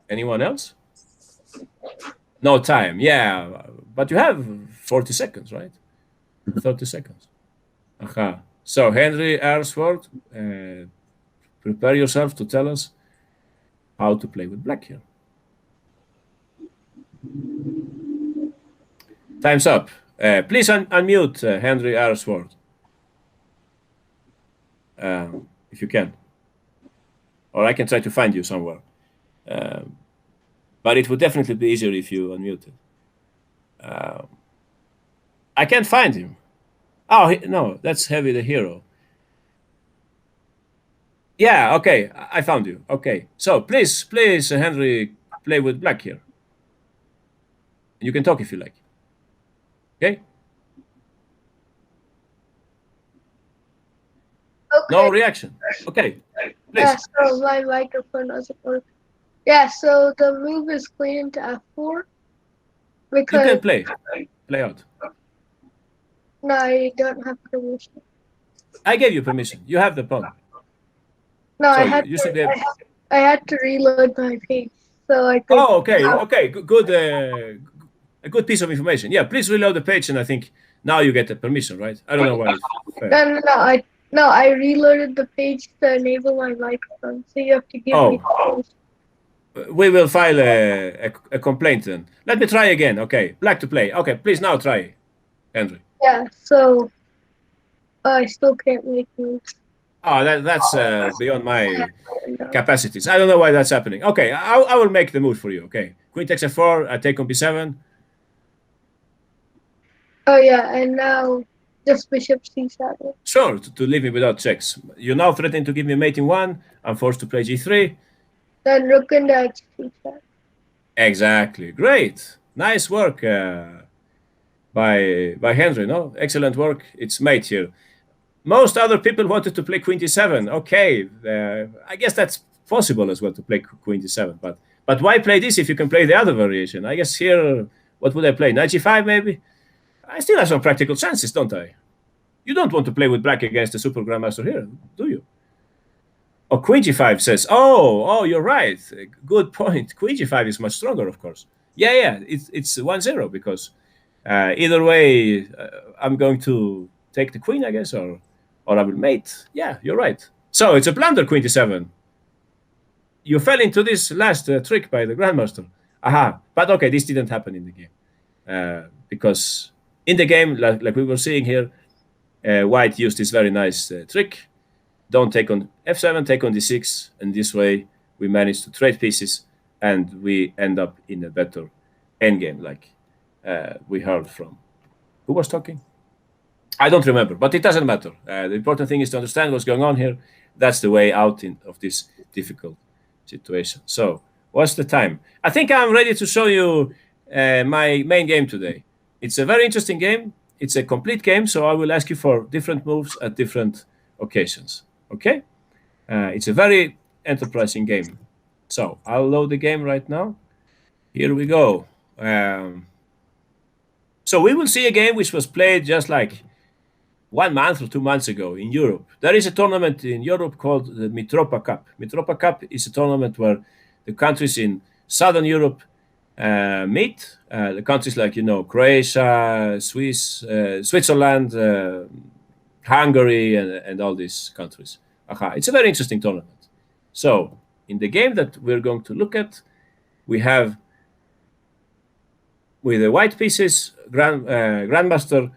Anyone else? No time. Yeah, but you have 40 seconds, right? 30 seconds. So Henry R. Sword, prepare yourself to tell us how to play with black here. Time's up. Please unmute Henry R. Sword. If you can. Or I can try to find you somewhere. But it would definitely be easier if you unmuted. I can't find him. Oh, no, that's Heavy the Hero. Yeah, okay, I found you. Okay, so please, Henry, play with black here. You can talk if you like. Okay? No reaction. Okay, please. Yeah, so my microphone doesn't work. Yeah, so the move is queen into f4. Because you can play out. No, I don't have permission. I gave you permission. You have the pawn. No, So I had to reload my page. so I could. Oh, okay, okay, good. A good piece of information. Yeah, please reload the page, and I think now you get the permission, right? I don't know why. No, I reloaded the page to enable my microphone, so you have to give me. We will file a complaint then. Let me try again. Okay, black to play. Okay, please now try, Henry. Yeah, so I still can't make moves. Oh, that's beyond my capacities. I don't know why that's happening. Okay, I will make the move for you. Okay, queen takes f4. I take on b7. Oh yeah, and now just bishop c7. Sure, to leave me without checks. You're now threatening to give me mate in 1. I'm forced to play g3. Then rook and h7. Exactly. Great. Nice work by Henry. No, excellent work. It's mate here. Most other people wanted to play queen d7. Okay, I guess that's possible as well to play queen d7. But why play this if you can play the other variation? I guess here, what would I play? Knight g5 maybe? I still have some practical chances, don't I? You don't want to play with black against the super grandmaster here, do you? Oh, queen g5 says, oh, you're right. Good point. Queen g5 is much stronger, of course. Yeah, it's 1-0 because either way, I'm going to take the queen, I guess, or I will mate. Yeah, you're right. So it's a blunder, queen d7. You fell into this last trick by the grandmaster. Aha. But okay, this didn't happen in the game because in the game, like we were seeing here, white used this very nice trick. Don't take on f7, take on d6, and this way we manage to trade pieces, and we end up in a better endgame, like we heard from. Who was talking? I don't remember, but it doesn't matter. The important thing is to understand what's going on here. That's the way out of this difficult situation. So, what's the time? I think I'm ready to show you my main game today. It's a very interesting game. It's a complete game, so I will ask you for different moves at different occasions. Okay? It's a very enterprising game. So, I'll load the game right now. Here we go. So, we will see a game which was played just like 1 month or 2 months ago in Europe. There is a tournament in Europe called the Mitropa Cup. Mitropa Cup is a tournament where the countries in Southern Europe meet. The countries like, Croatia, Switzerland, Hungary, and all these countries. It's a very interesting tournament. So, in the game that we're going to look at, we have, with the white pieces, Grandmaster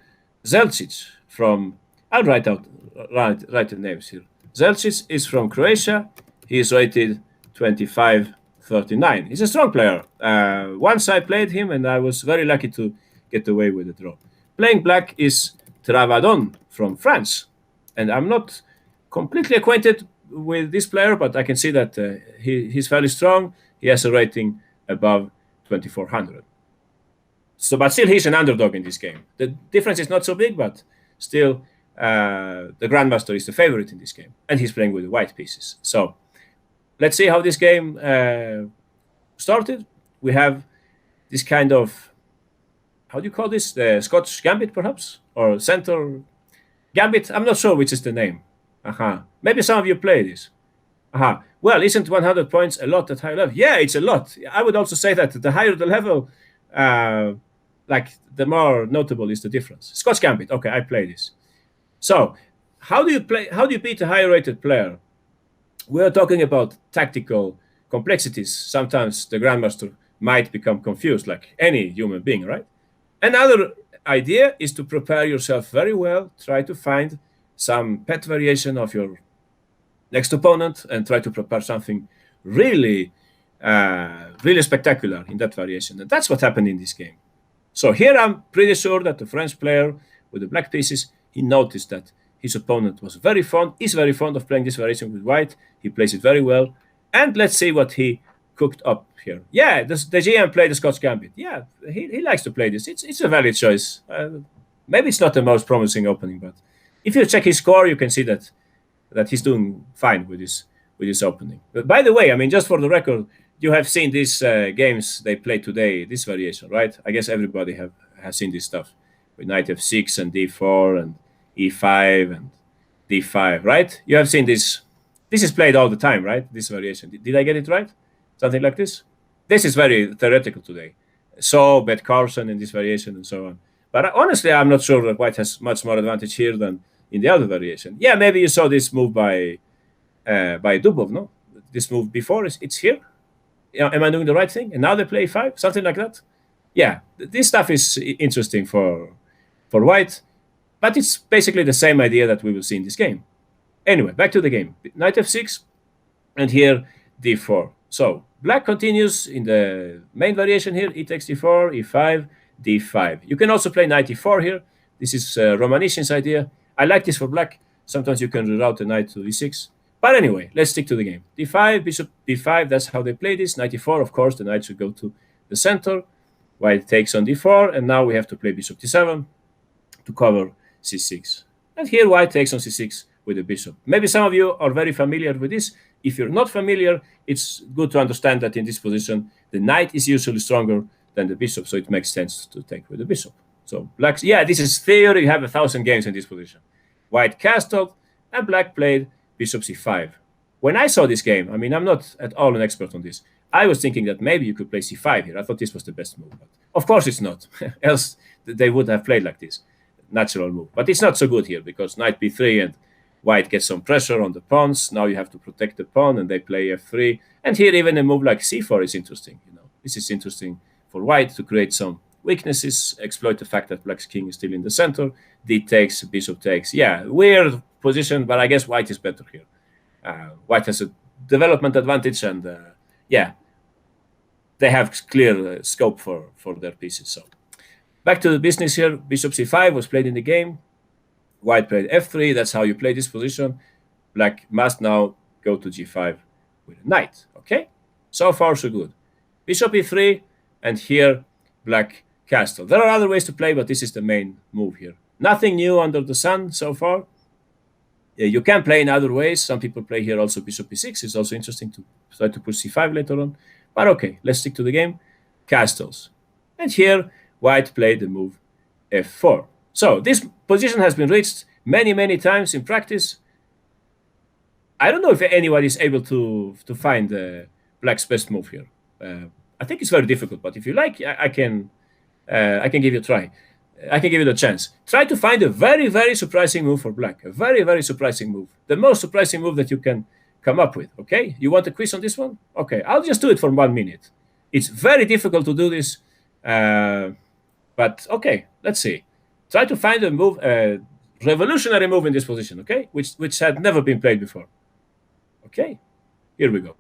Zelcic from, I'll write the names here. Zelcic is from Croatia. He is rated 2539. He's a strong player. Once I played him, and I was very lucky to get away with the draw. Playing black is Travadon from France. And I'm not completely acquainted with this player, but I can see that he's fairly strong. He has a rating above 2400. So, but still, he's an underdog in this game. The difference is not so big, but still, the Grandmaster is the favorite in this game, and he's playing with the white pieces. So, let's see how this game started. We have this kind of, how do you call this? The Scotch Gambit, perhaps? Or Center Gambit? I'm not sure which is the name. Maybe some of you play this. Well, isn't 100 points a lot at high level? Yeah, it's a lot. I would also say that the higher the level, like the more notable is the difference. Scotch Gambit. Okay, I play this. So, how do you beat a higher rated player? We're talking about tactical complexities. Sometimes the Grandmaster might become confused, like any human being, right? Another idea is to prepare yourself very well. Try to find some pet variation of your next opponent and try to prepare something really, really spectacular in that variation. And that's what happened in this game. So here I'm pretty sure that the French player with the black pieces, he noticed that his opponent is very fond of playing this variation with white. He plays it very well. And let's see what he cooked up here. Yeah, the GM played the Scotch Gambit. Yeah, he likes to play this. It's a valid choice. Maybe it's not the most promising opening, but if you check his score, you can see that he's doing fine with this opening. But by the way, I mean, just for the record, you have seen these games they play today, this variation, right? I guess everybody has seen this stuff with knight f6 and d4 and e5 and d5, right? You have seen this. This is played all the time, right? This variation. Did I get it right? Something like this? This is very theoretical today. So, Bet Carlson in this variation and so on. But honestly, I'm not sure that white has much more advantage here than in the other variation. Yeah, maybe you saw this move by Dubov, no? This move before, it's here? Am I doing the right thing? And now they play 5, something like that? Yeah, this stuff is interesting for white, but it's basically the same idea that we will see in this game. Anyway, back to the game. Knight f6, and here d4. So black continues in the main variation here, e takes d4, e5, d5. You can also play knight e4 here. This is Romanishin's idea. I like this for black. Sometimes you can reroute the knight to e6. But anyway, let's stick to the game. d5, bishop b5, that's how they play this. Knight e4, of course, the knight should go to the center. White takes on d4, and now we have to play bishop d7 to cover c6. And here white takes on c6 with the bishop. Maybe some of you are very familiar with this. If you're not familiar, it's good to understand that in this position, the knight is usually stronger than the bishop, so it makes sense to take with the bishop. So black, yeah, this is theory. You have 1,000 games in this position. White castled, and black played bishop c5. When I saw this game, I mean, I'm not at all an expert on this. I was thinking that maybe you could play c5 here. I thought this was the best move. But of course it's not. Else they would have played like this. Natural move. But it's not so good here because knight b3 and white gets some pressure on the pawns. Now you have to protect the pawn and they play f3. And here even a move like c4 is interesting. This is interesting for white to create some weaknesses, exploit the fact that black's king is still in the center. D takes, bishop takes. Yeah, weird position, but I guess white is better here. White has a development advantage, and yeah, they have clear scope for their pieces. So back to the business here. Bishop c5 was played in the game. White played f3. That's how you play this position. Black must now go to g5 with a knight. Okay, so far so good. Bishop e3, and here black castle. There are other ways to play, but this is the main move here. Nothing new under the sun so far. You can play in other ways. Some people play here also bishop e6. It's also interesting to try to push c5 later on. But okay, let's stick to the game. Castles. And here, white played the move f4. So this position has been reached many, many times in practice. I don't know if anyone is able to find black's best move here. I think it's very difficult, but if you like, I can give you a try. I can give it a chance. Try to find a very, very surprising move for black. A very, very surprising move. The most surprising move that you can come up with, okay? You want a quiz on this one? Okay, I'll just do it for 1 minute. It's very difficult to do this, but okay, let's see. Try to find a move, a revolutionary move in this position, okay? Which had never been played before. Okay, here we go.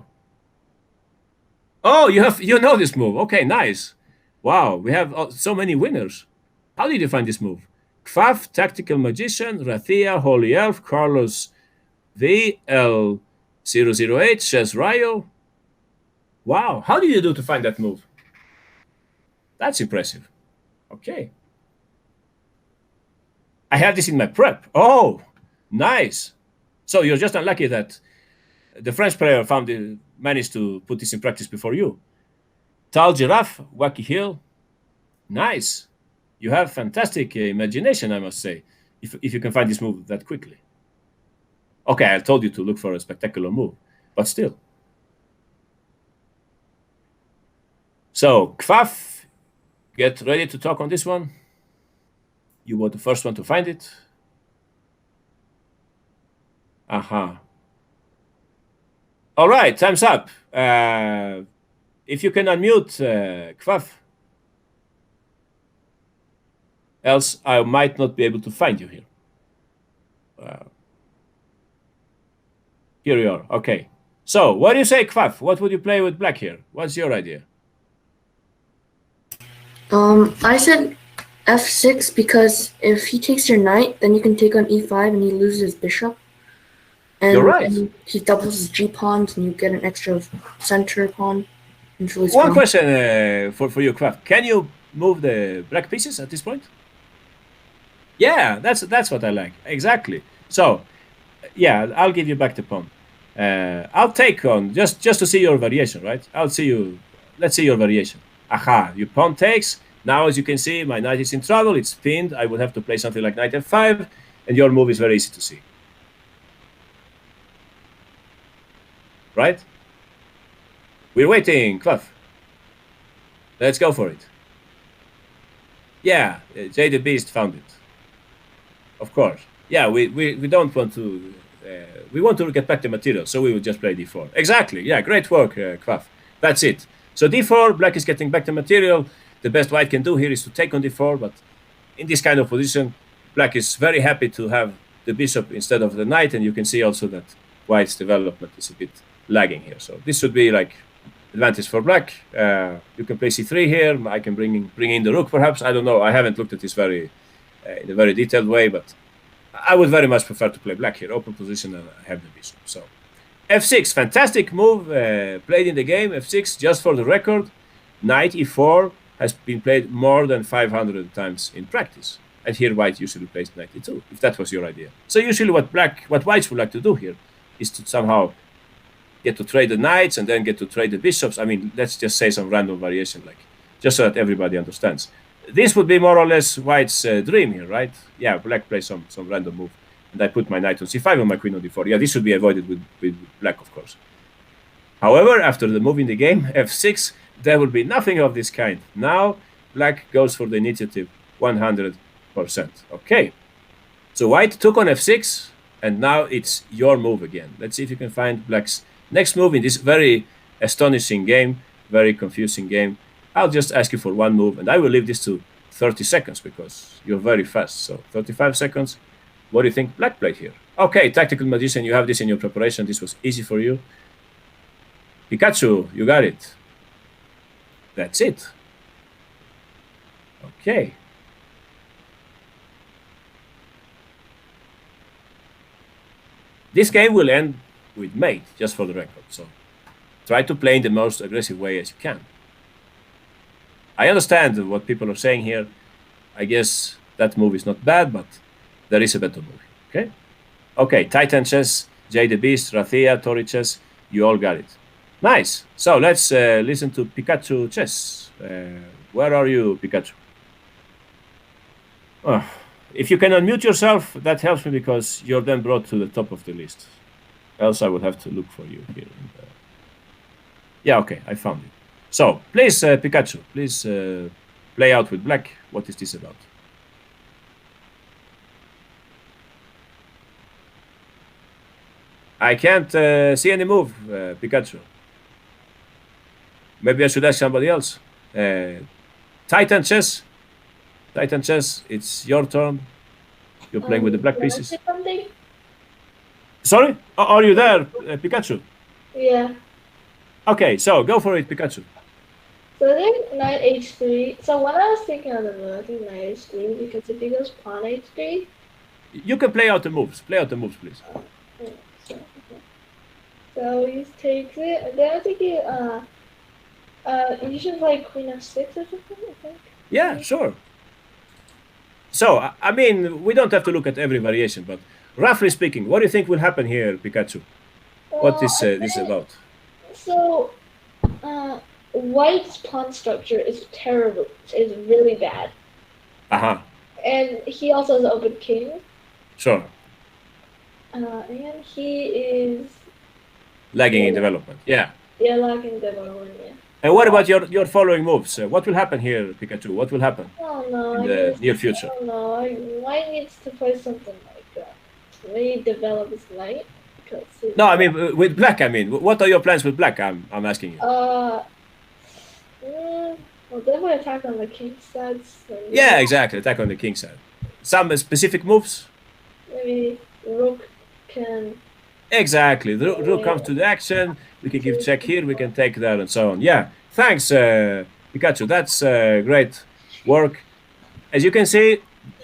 Oh, you know this move. Okay, nice. Wow, we have so many winners. How did you find this move? Kfaf, Tactical Magician, Rathia, Holy Elf, Carlos V, L008, Ches Rayo. Wow, how did you do to find that move? That's impressive. Okay. I have this in my prep. Oh, nice. So you're just unlucky that the French player managed to put this in practice before you. Tal Giraffe, Wacky Hill. Nice. You have fantastic imagination, I must say, if you can find this move that quickly. Okay, I told you to look for a spectacular move, but still. So, Kfaf, get ready to talk on this one. You were the first one to find it. Aha. All right, time's up. If you can unmute Kfaf. Else I might not be able to find you here. Here you are. Okay. So, what do you say, Kfaf? What would you play with black here? What's your idea? I said f6 because if he takes your knight, then you can take on e5 and he loses his bishop. And you're right. He doubles his g pawns and you get an extra center pawn. One question for you, Kfaf. Can you move the black pieces at this point? Yeah, that's what I like. Exactly. So, yeah, I'll give you back the pawn. I'll take on, just to see your variation, right? Let's see your variation. Aha, your pawn takes. Now, as you can see, my knight is in trouble. It's pinned. I would have to play something like knight f5, and your move is very easy to see. Right? We're waiting, Kfaf. Let's go for it. Yeah, Jay the Beast found it. Of course. Yeah, we don't want to... we want to get back the material, so we will just play d4. Exactly. Yeah, great work, Kvaf. That's it. So d4, black is getting back the material. The best white can do here is to take on d4, but in this kind of position, black is very happy to have the bishop instead of the knight, and you can see also that white's development is a bit lagging here. So this should be like advantage for black. You can play c3 here. I can bring in the rook, perhaps. I don't know. I haven't looked at this in a very detailed way, but I would very much prefer to play black here. Open position and have the bishop. So f6, fantastic move played in the game. f6, just for the record, knight e4 has been played more than 500 times in practice. And here white usually plays knight e2, if that was your idea. So usually what whites would like to do here is to somehow get to trade the knights and then get to trade the bishops. I mean, let's just say some random variation, like just so that everybody understands. This would be more or less white's dream here, right? Yeah, black plays some random move. And I put my knight on c5 and my queen on d4. Yeah, this should be avoided with black, of course. However, after the move in the game, f6, there will be nothing of this kind. Now, black goes for the initiative 100%. Okay. So white took on f6, and now it's your move again. Let's see if you can find black's next move in this very astonishing game, very confusing game. I'll just ask you for one move, and I will leave this to 30 seconds because you're very fast. So 35 seconds. What do you think black played here? Okay, Tactical Magician, you have this in your preparation. This was easy for you. Pikachu, you got it. That's it. Okay. This game will end with mate, just for the record. So try to play in the most aggressive way as you can. I understand what people are saying here. I guess that move is not bad, but there is a better move. Okay? Okay, Titan Chess, Jay the Beast, Rathia, Tori Chess, you all got it. Nice. So let's listen to Pikachu Chess. Where are you, Pikachu? Oh, if you can unmute yourself, that helps me because you're then brought to the top of the list. Else I would have to look for you here. Yeah, okay, I found you. So, please, Pikachu, please play out with black. What is this about? I can't see any move, Pikachu. Maybe I should ask somebody else. Titan Chess. Titan Chess, it's your turn. You're playing with the black pieces. Sorry? Are you there, Pikachu? Yeah. Okay, so go for it, Pikachu. So I think knight h3. So when I was thinking of the move, I think knight h3 because if he goes pawn h3. You can play out the moves. Play out the moves, please. So he takes it, and then I think you should play queen f6 or something, I think. Yeah, sure. So, I mean, we don't have to look at every variation, but roughly speaking, what do you think will happen here, Pikachu? What is this about? So, white's pawn structure is terrible. Is really bad. Uh-huh. And he also has open king. Sure. And he is... Lagging in development, yeah. Yeah, lagging development, yeah. And what about your following moves? What will happen here, Pikachu? What will happen in the near future? I don't know. White needs to play something like that. Maybe develop his knight. No, I mean with black. I mean, what are your plans with black? I'm asking you. Well, definitely attack on the king side. So yeah, exactly. Attack on the king side. Some specific moves. Maybe rook can. Exactly. The rook comes to the action. We can give check here. We can take that and so on. Yeah. Thanks, Pikachu. That's great work. As you can see,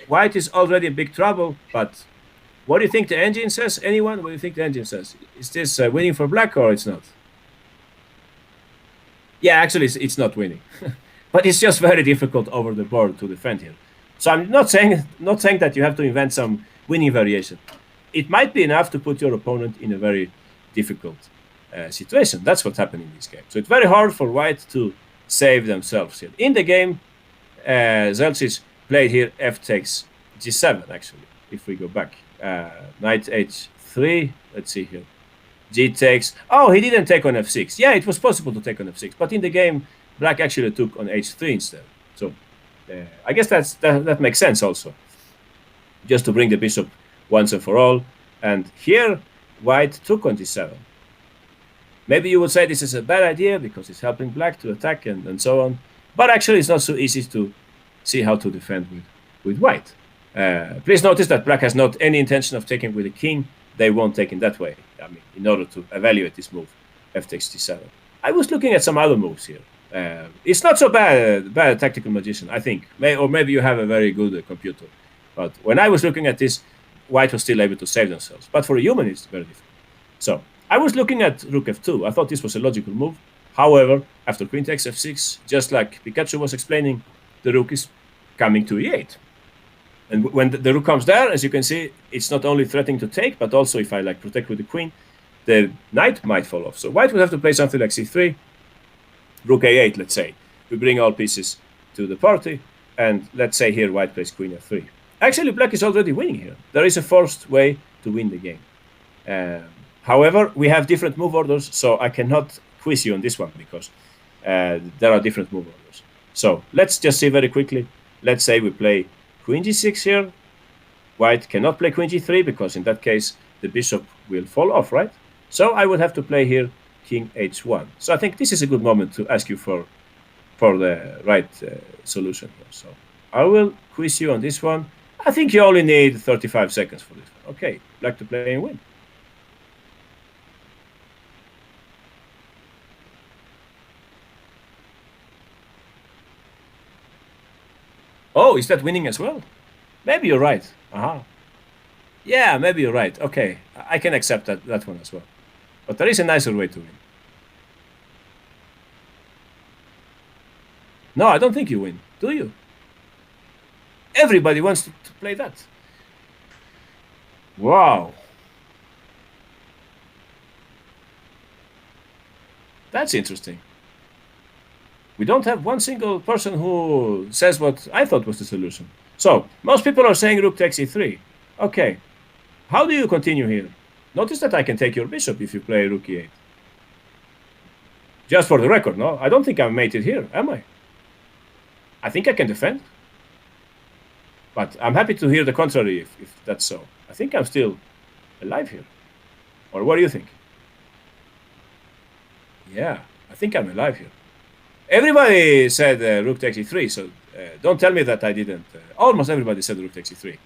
white is already in big trouble. But what do you think the engine says? Anyone? What do you think the engine says? Is this winning for black or it's not? Yeah, actually, it's not winning. But it's just very difficult over the board to defend here. So I'm not saying that you have to invent some winning variation. It might be enough to put your opponent in a very difficult situation. That's what's happening in this game. So it's very hard for white to save themselves here. In the game, Zelsis played here f takes g7, actually, if we go back. Knight h3, let's see here. G takes, oh, he didn't take on f6. Yeah, it was possible to take on f6, but in the game, black actually took on h3 instead. So I guess that makes sense also. Just to bring the bishop once and for all. And here, white took on d7. Maybe you would say this is a bad idea because it's helping black to attack and so on. But actually, it's not so easy to see how to defend with white. Please notice that black has not any intention of taking with the king. They won't take in that way. I mean, in order to evaluate this move, f takes d7. I was looking at some other moves here. It's not so bad tactical magician, I think. Or maybe you have a very good computer. But when I was looking at this, white was still able to save themselves. But for a human, it's very difficult. So I was looking at rook f2. I thought this was a logical move. However, after queen takes f6, just like Pikachu was explaining, the rook is coming to e8. And when the rook comes there, as you can see, it's not only threatening to take, but also if I like protect with the queen, the knight might fall off. So white would have to play something like c3, rook a8, let's say. We bring all pieces to the party, and let's say here white plays queen f3. Actually, black is already winning here. There is a forced way to win the game. However, we have different move orders, so I cannot quiz you on this one because there are different move orders. So let's just see very quickly. Let's say we play queen g6 here. White cannot play queen g3 because in that case the bishop will fall off, right? So I would have to play here king h1. So I think this is a good moment to ask you for the right solution here. So I will quiz you on this one. I think you only need 35 seconds for this one. Okay, black to play and win. Oh, is that winning as well? Maybe you're right. Yeah, maybe you're right. Okay, I can accept that one as well. But there is a nicer way to win. No, I don't think you win. Do you? Everybody wants to play that. Wow. That's interesting. We don't have one single person who says what I thought was the solution. So, most people are saying rook takes e3. Okay. How do you continue here? Notice that I can take your bishop if you play rook e8. Just for the record, no? I don't think I'm mated here, am I? I think I can defend. But I'm happy to hear the contrary if that's so. I think I'm still alive here. Or what do you think? Yeah, I think I'm alive here. Everybody said rook takes e3, so don't tell me that I didn't. Almost everybody said rook takes e3.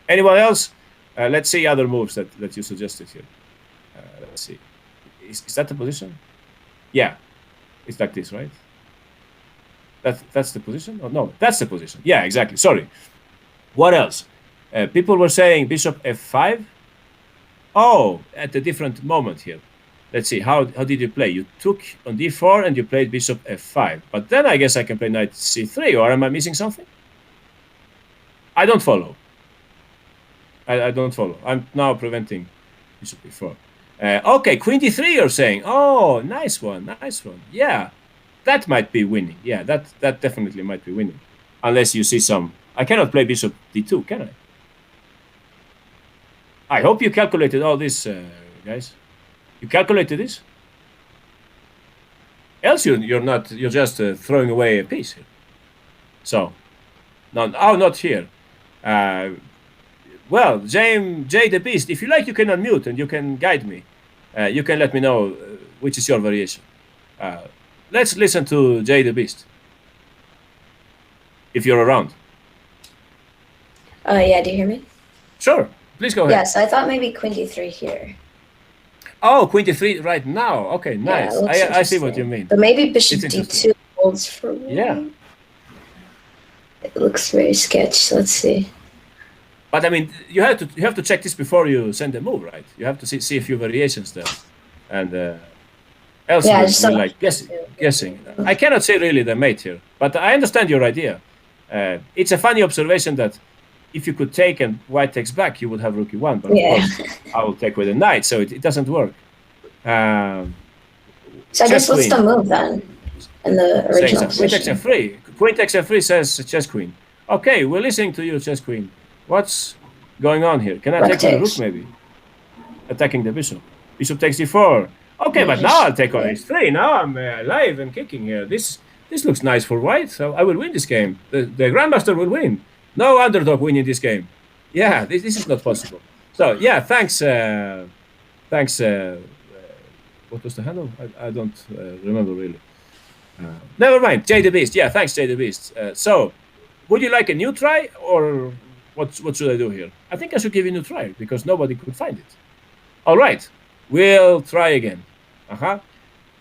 Anyone else? Let's see other moves that you suggested here. Let's see. Is that the position? Yeah, it's like this, right? That's the position? Oh, no, that's the position. Yeah, exactly. Sorry. What else? People were saying bishop f5. Oh, at a different moment here. Let's see, how did you play? You took on d4 and you played bishop f5. But then I guess I can play knight c3, or am I missing something? I don't follow. I don't follow. I'm now preventing bishop e4. Okay, queen d3 you're saying. Oh, nice one, nice one. Yeah, that might be winning. Yeah, that definitely might be winning. Unless you see some... I cannot play bishop d2, can I? I hope you calculated all this, guys. You calculated this? Else you're not. You're just throwing away a piece here. So, no. Oh, not here. Well, Jay the Beast. If you like, you can unmute and you can guide me. You can let me know which is your variation. Let's listen to Jay the Beast. If you're around. Yeah. Do you hear me? Sure. Please go ahead. Yeah. So I thought maybe queen d3 here. Oh, queen d3 right now. Okay, nice. Yeah, I see what you mean. But maybe bishop d2 holds for me. Yeah. It looks very sketch. Let's see. But I mean, you have to check this before you send a move, right? You have to see a few variations there, and else we're like guessing. I cannot say really the mate here, but I understand your idea. It's a funny observation that if you could take and white takes back, you would have rook e1. But of course, I will take with a knight, so it doesn't work. So I guess what's the move then in the original position? Queen takes f3. Queen takes f3 says chess queen. Okay, we're listening to you, chess queen. What's going on here? Can I take the rook maybe? Attacking the bishop. Bishop takes d4. Okay, but now I'll take on h3. Now I'm alive and kicking here. This This looks nice for white, so I will win this game. The Grandmaster will win. No underdog winning this game. Yeah, this is not possible. So, yeah, thanks. Thanks. What was the handle? I don't remember really. Never mind. Jay the Beast. Yeah, thanks, Jay the Beast. So, would you like a new try, or what should I do here? I think I should give you a new try, because nobody could find it. All right. We'll try again.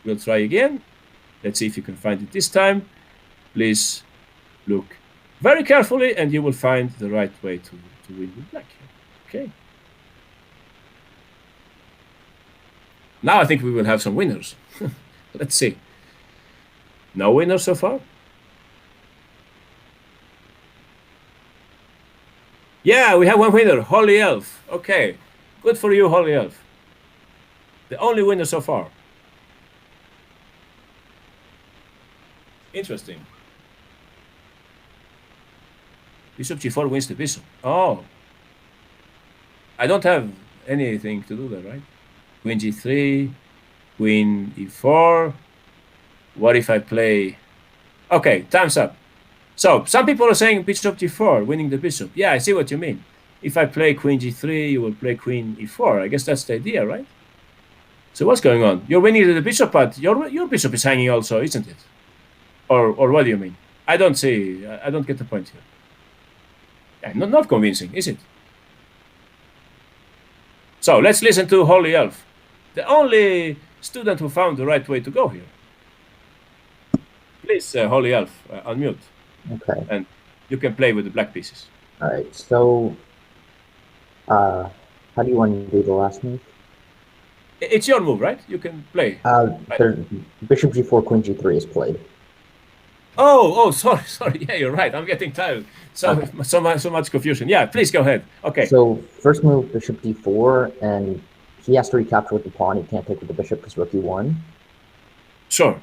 We'll try again. Let's see if you can find it this time. Please look very carefully, and you will find the right way to win with black here. Okay. Now I think we will have some winners. Let's see. No winners so far? Yeah, we have one winner, Holy Elf. Okay. Good for you, Holy Elf. The only winner so far. Interesting. Bishop g4 wins the bishop. Oh. I don't have anything to do there, right? Queen g3, queen e4. What if I play... Okay, time's up. So, some people are saying bishop g4, winning the bishop. Yeah, I see what you mean. If I play queen g3, you will play queen e4. I guess that's the idea, right? So what's going on? You're winning the bishop, but your bishop is hanging also, isn't it? Or what do you mean? I don't see. I don't get the point here. Yeah, not convincing, is it? So let's listen to Holy Elf, the only student who found the right way to go here. Please, Holy Elf, unmute. Okay. And you can play with the black pieces. All right. So, how do you want to do the last move? It's your move, right? You can play. Right. Bishop g4, queen g3 is played. Oh, sorry. Yeah, you're right. I'm getting tired. So much confusion. Yeah, please go ahead. Okay. So first move, bishop d4, and he has to recapture with the pawn. He can't take with the bishop because rook e1. Sure.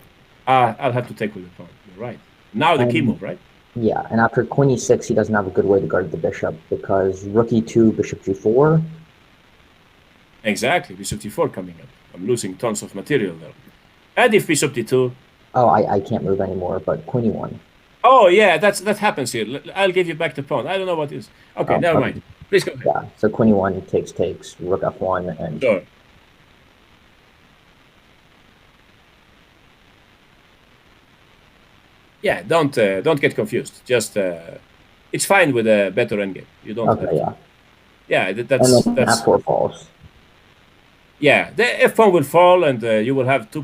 I'll have to take with the pawn. You're right. Now the key move, right? Yeah, and after queen e6, he doesn't have a good way to guard the bishop because rook e2, bishop g4. Exactly, bishop d4 coming up. I'm losing tons of material there. And if bishop d2... Oh, I can't move anymore, but queen e1. Oh, yeah, that happens here. I'll give you back the pawn. I don't know what it is. Okay, never mind. Please go ahead. Yeah, so queen e1 takes, rook f1, and... Sure. Yeah, don't get confused. Just it's fine with a better endgame. You don't. Okay, yeah. Yeah, that's f4 falls. Yeah, the f pawn will fall, and you will have two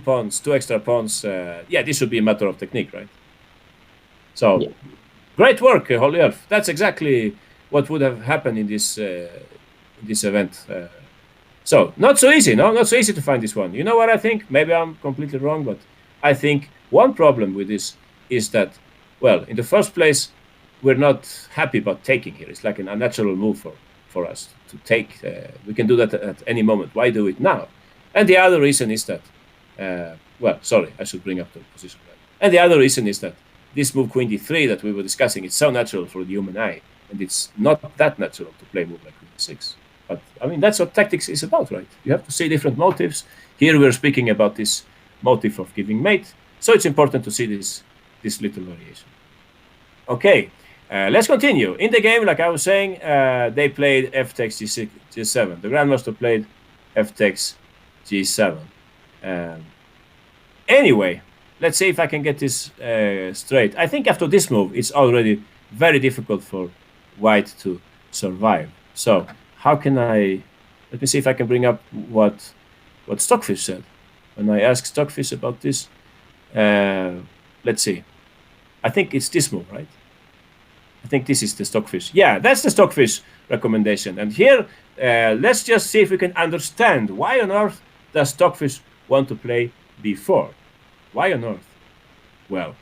extra pawns. Yeah, this should be a matter of technique, right? So, yeah. Great work, Holy Elf. That's exactly what would have happened in this event. So, not so easy, no? Not so easy to find this one. You know what I think? Maybe I'm completely wrong, but I think one problem with this is that, well, in the first place, we're not happy about taking here. It's like an unnatural move for us to take. We can do that at any moment. Why do it now? And the other reason is that, well, sorry, I should bring up the position. And the other reason is that this move queen d3 that we were discussing, it's so natural for the human eye, and it's not that natural to play a move like queen d6. But, I mean, that's what tactics is about, right? You have to see different motives. Here we're speaking about this motive of giving mate, so it's important to see this little variation. Okay, let's continue. In the game, like I was saying, they played f takes g6, g7. The Grandmaster played f takes g7. Anyway, let's see if I can get this straight. I think after this move, it's already very difficult for white to survive. So how can I... Let me see if I can bring up what Stockfish said. When I asked Stockfish about this, let's see. I think it's this move, right? I think this is the Stockfish. Yeah, that's the Stockfish recommendation. And here, let's just see if we can understand why on earth does Stockfish want to play b4. Why on earth? Well,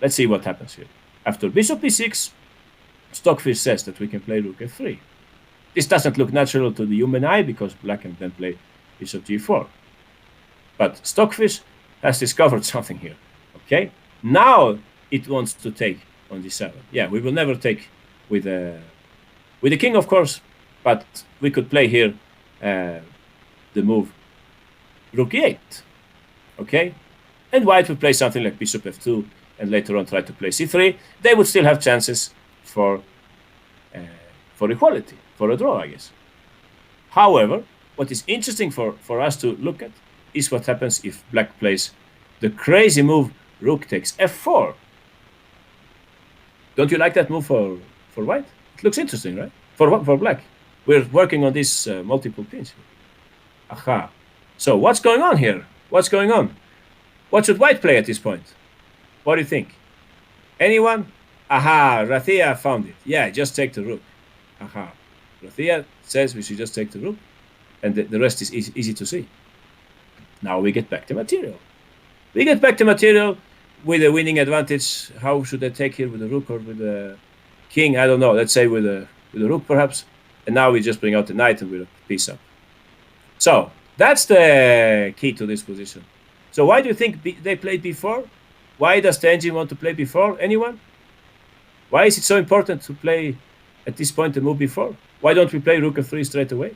let's see what happens here. After bishop b6, Stockfish says that we can play rook f3. This doesn't look natural to the human eye because black can then play bishop g4. But Stockfish has discovered something here. Okay? Now it wants to take on d7. Yeah, we will never take with the king, of course, but we could play here the move rook e8. Okay? And white will play something like bishop f2, and later on try to play c3, they would still have chances for equality, for a draw, I guess. However, what is interesting for us to look at is what happens if black plays the crazy move rook takes f4. Don't you like that move for white? It looks interesting, right? For black. We're working on these multiple pins. Aha. So what's going on here? What's going on? What should white play at this point? What do you think? Anyone? Aha, Rathia found it. Yeah, just take the rook. Aha. Rathia says we should just take the rook, and the rest is easy to see. Now we get back to material. We get back to material with a winning advantage. How should I take here, with the rook or with the king? I don't know. Let's say with the rook perhaps. And now we just bring out the knight and we're a piece up. So that's the key to this position. So why do you think they played b4? Why does the engine want to play b4? Anyone? Why is it so important to play at this point and move b4? Why don't we play rook f3 straight away?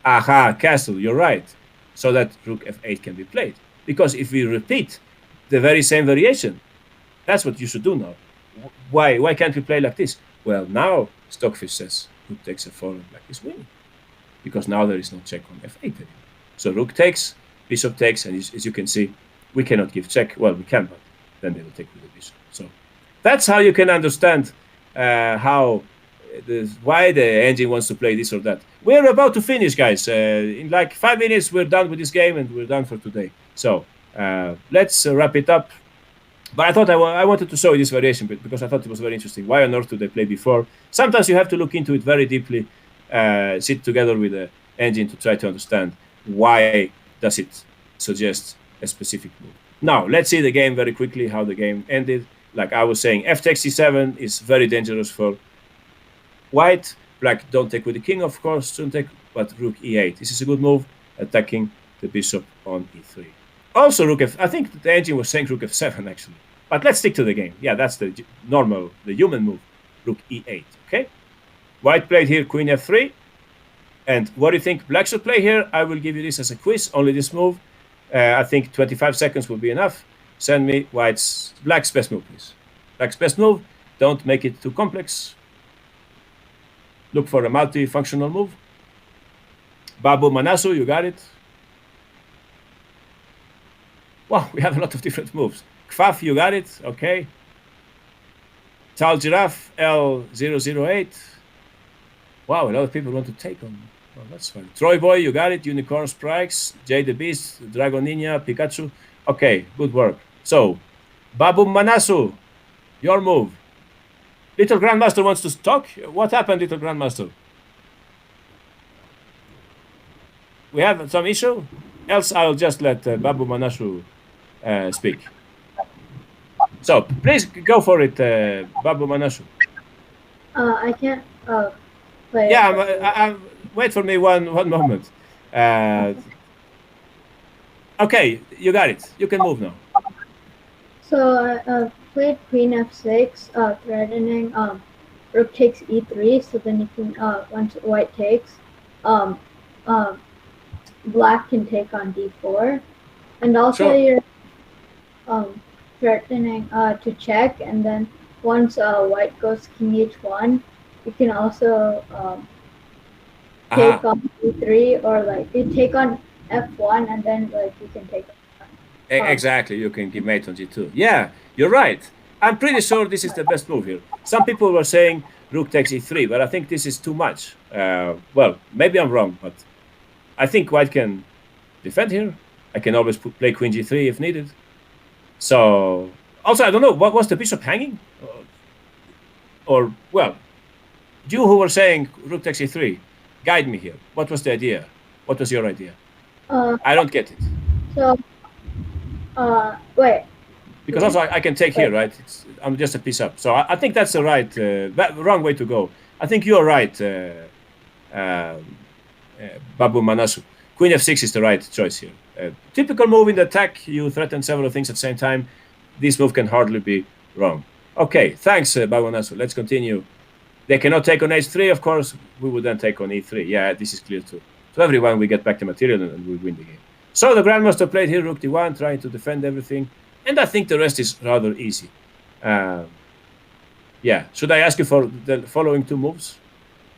Aha, castle, you're right. So that rook f8 can be played. Because if we repeat the very same variation, that's what you should do now. Why can't we play like this? Well, now Stockfish says rook takes f4 and black is winning. Because now there is no check on f8 anymore. So rook takes, bishop takes, and as you can see, we cannot give check. Well, we can, but then they will take with the bishop. So that's how you can understand why the engine wants to play this or that. We're about to finish, guys. In like 5 minutes, we're done with this game and we're done for today. So let's wrap it up. But I thought I wanted to show you this variation because I thought it was very interesting. Why on earth do they play before? Sometimes you have to look into it very deeply, sit together with the engine to try to understand why does it suggest a specific move. Now, let's see the game very quickly, how the game ended. Like I was saying, f takes c7 is very dangerous for white. Black don't take with the king, of course, don't take, but rook e8. This is a good move, attacking the bishop on e3. Also rook f, I think the engine was saying rook f7 actually. But let's stick to the game. Yeah, that's the normal, the human move, rook e8, okay? White played here queen f3. And what do you think black should play here? I will give you this as a quiz, only this move. I think 25 seconds will be enough. Send me black's best move, please. Black's best move. Don't make it too complex. Look for a multifunctional move. Babu Manasu, you got it. Wow, we have a lot of different moves. Kfaf, you got it. Okay. Tal Giraffe, L008. Wow, a lot of people want to take on. Oh, that's fine. Troy Boy, you got it. Unicorn Strikes, Jay the Beast, Dragon Ninja, Pikachu. Okay, good work. So, Babu Manasu, your move. Little Grandmaster wants to talk. What happened, Little Grandmaster? We have some issue? Else I'll just let Babu Manasu speak. So, please go for it, Babu Manasu. I can't play. Yeah, wait for me one moment. Okay, you got it. You can move now. So I played queen f6, threatening rook takes e3. So then you can once white takes, black can take on d4, and also you're threatening to check. And then once white goes king h1, you can also take on e3, or like you take on f1, and then like you can take. Exactly, you can give mate on g2. Yeah, you're right. I'm pretty sure this is the best move here. Some people were saying rook takes e3, but I think this is too much. Well, maybe I'm wrong, but I think white can defend here. I can always play queen g3 if needed. So, also, I don't know, what was the bishop hanging? Or well, you who were saying rook takes e3, guide me here. What was the idea? What was your idea? I don't get it. So, wait. Because also I can take here, right? I'm just a piece up. So I think that's the right, wrong way to go. I think you're right, Babu Manasu. Queen f6 is the right choice here. Typical move in the attack, you threaten several things at the same time. This move can hardly be wrong. Okay, thanks, Babu Manasu. Let's continue. They cannot take on h3, of course. We would then take on e3. Yeah, this is clear too. To everyone, we get back the material and we win the game. So the Grandmaster played here rook d1, trying to defend everything. And I think the rest is rather easy. Yeah, should I ask you for the following 2 moves?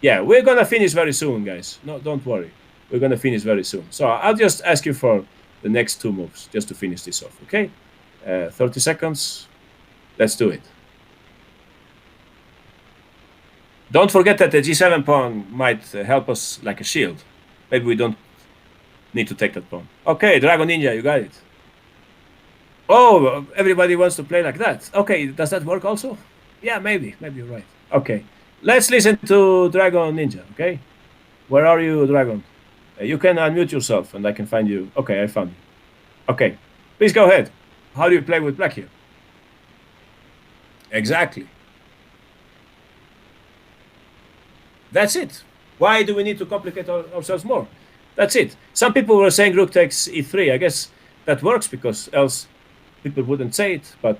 Yeah, we're gonna finish very soon, guys. No, don't worry. We're gonna finish very soon. So I'll just ask you for the next 2 moves just to finish this off, okay? 30 seconds. Let's do it. Don't forget that the G7 pawn might help us like a shield. Maybe we don't need to take that pawn. Okay, Dragon Ninja, you got it. Oh, everybody wants to play like that. Okay, does that work also? Yeah, maybe you're right. Okay, let's listen to Dragon Ninja, okay? Where are you, Dragon? You can unmute yourself and I can find you. Okay, I found you. Okay, please go ahead. How do you play with black here? Exactly. That's it. Why do we need to complicate ourselves more? That's it. Some people were saying rook takes e3. I guess that works because else people wouldn't say it, but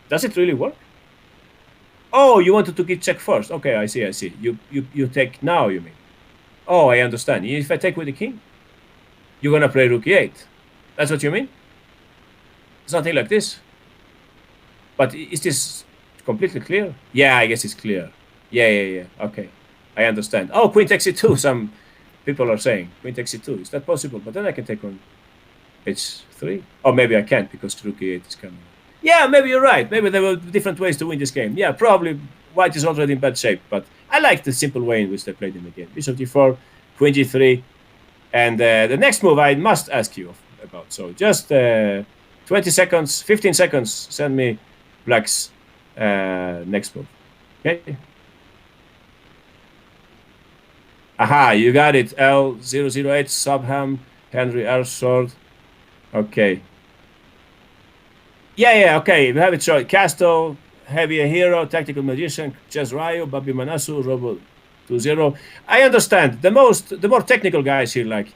does it really work? Oh, you wanted to get check first. Okay, I see. You take now, you mean? Oh, I understand. If I take with the king, you're gonna play rook e8. That's what you mean? Something like this. But is this completely clear? Yeah, I guess it's clear. Yeah. Okay, I understand. Oh, queen takes e2. Some people are saying queen takes e2. Is that possible? But then I can take on h3. Or maybe I can't because rook e8 is coming. Yeah, maybe you're right. Maybe there were different ways to win this game. Yeah, probably white is already in bad shape. But I like the simple way in which they played in the game. Bishop d4, queen g3. And the next move I must ask you about. So just 20 seconds, 15 seconds, send me black's next move. Okay? Aha, you got it. L008, Subham, Henry Arsword. Okay. Yeah, okay. We have it short. Castle, Heavy a Hero, Tactical Magician, Chess Ryo, Babi Manasu, Robo 2-0. I understand. The more technical guys here, like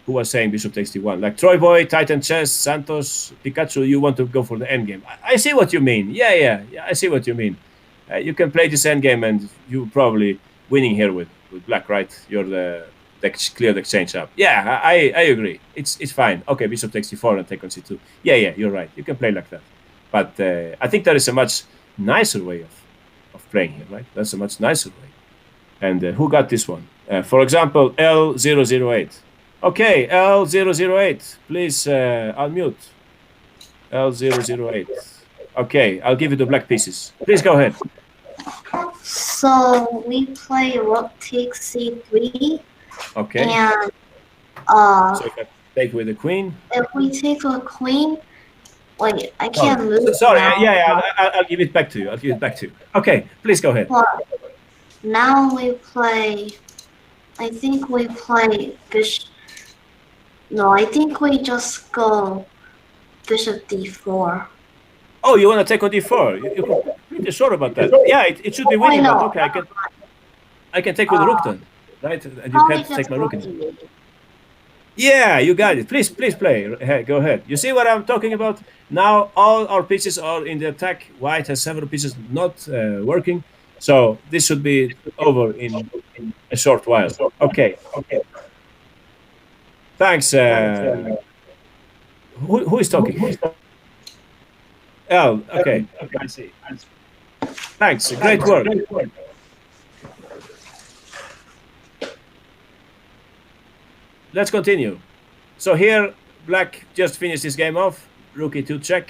who was saying Bishop takes d1, like Troy Boy, Titan Chess, Santos, Pikachu, you want to go for the endgame. I see what you mean. Yeah, I see what you mean. You can play this endgame and you probably winning here with black, right? You're the cleared exchange up. Yeah, I agree. It's fine. Okay, Bishop takes d4 and take on c2. Yeah, you're right. You can play like that. But I think there is a much nicer way of playing here, right? That's a much nicer way. And who got this one? For example, L008. Okay, L008, please unmute. L008. Okay, I'll give you the black pieces. Please go ahead. So we play rook takes c3. Okay. And so if I take with the queen. If we take a queen, wait, I can't move. Sorry, now. yeah, I'll give it back to you. Okay, please go ahead. But now we play. I think we play bishop. No, I think we just go bishop d4. Oh, you want to take on d4? You're pretty sure about that? Yeah, it should be winning, but okay, I can take with the rook then, right? And you can't take my rook in. Yeah, you got it. Please play. Hey, go ahead. You see what I'm talking about? Now all our pieces are in the attack. White has several pieces not working, so this should be over in a short while. Okay. Thanks. Who is talking? Oh, okay. I see. Thanks. Great work. Let's continue. So here, black just finished this game off. Rook e2 check.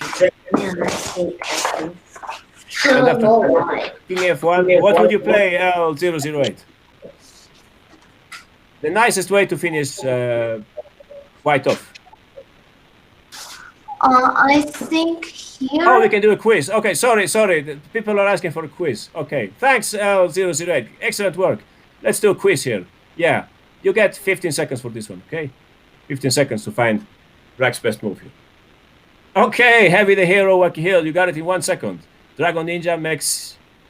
And after king f1, what would you play L008? The nicest way to finish white off. I think here. Oh, we can do a quiz. Okay, sorry. People are asking for a quiz. Okay, thanks L008. Excellent work. Let's do a quiz here. Yeah, you get 15 seconds for this one, okay? 15 seconds to find black's best move here. Okay, Heavy the Hero, Wacky Hill. You got it in 1 second. Dragon Ninja,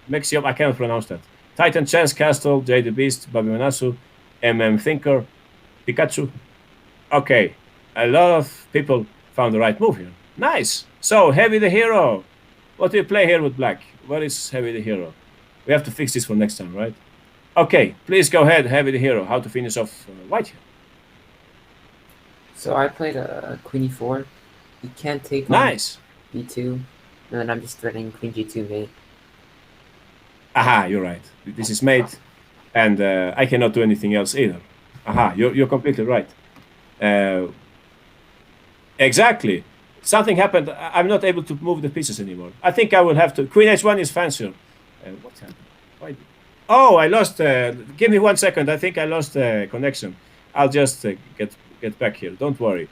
Mexium, I cannot pronounce that. Titan Chance, Castle, Jay the Beast, Babi Manasu, MM Thinker, Pikachu. Okay, a lot of people found the right move here. Nice. So, Heavy the Hero. What do you play here with black? What is Heavy the Hero? We have to fix this for next time, right? Okay, please go ahead, Heavy the Hero. How to finish off white here? So I played a queen e4, You can't take nice on b2, and then I'm just threatening queen g2 mate. Aha, you're right. This is mate, and I cannot do anything else either. Aha, you're completely right. Exactly. Something happened. I'm not able to move the pieces anymore. I think I will have to. Queen h1 is fancier. What happened? Why? Oh, I lost. Give me 1 second. I think I lost connection. I'll just get back here. Don't worry.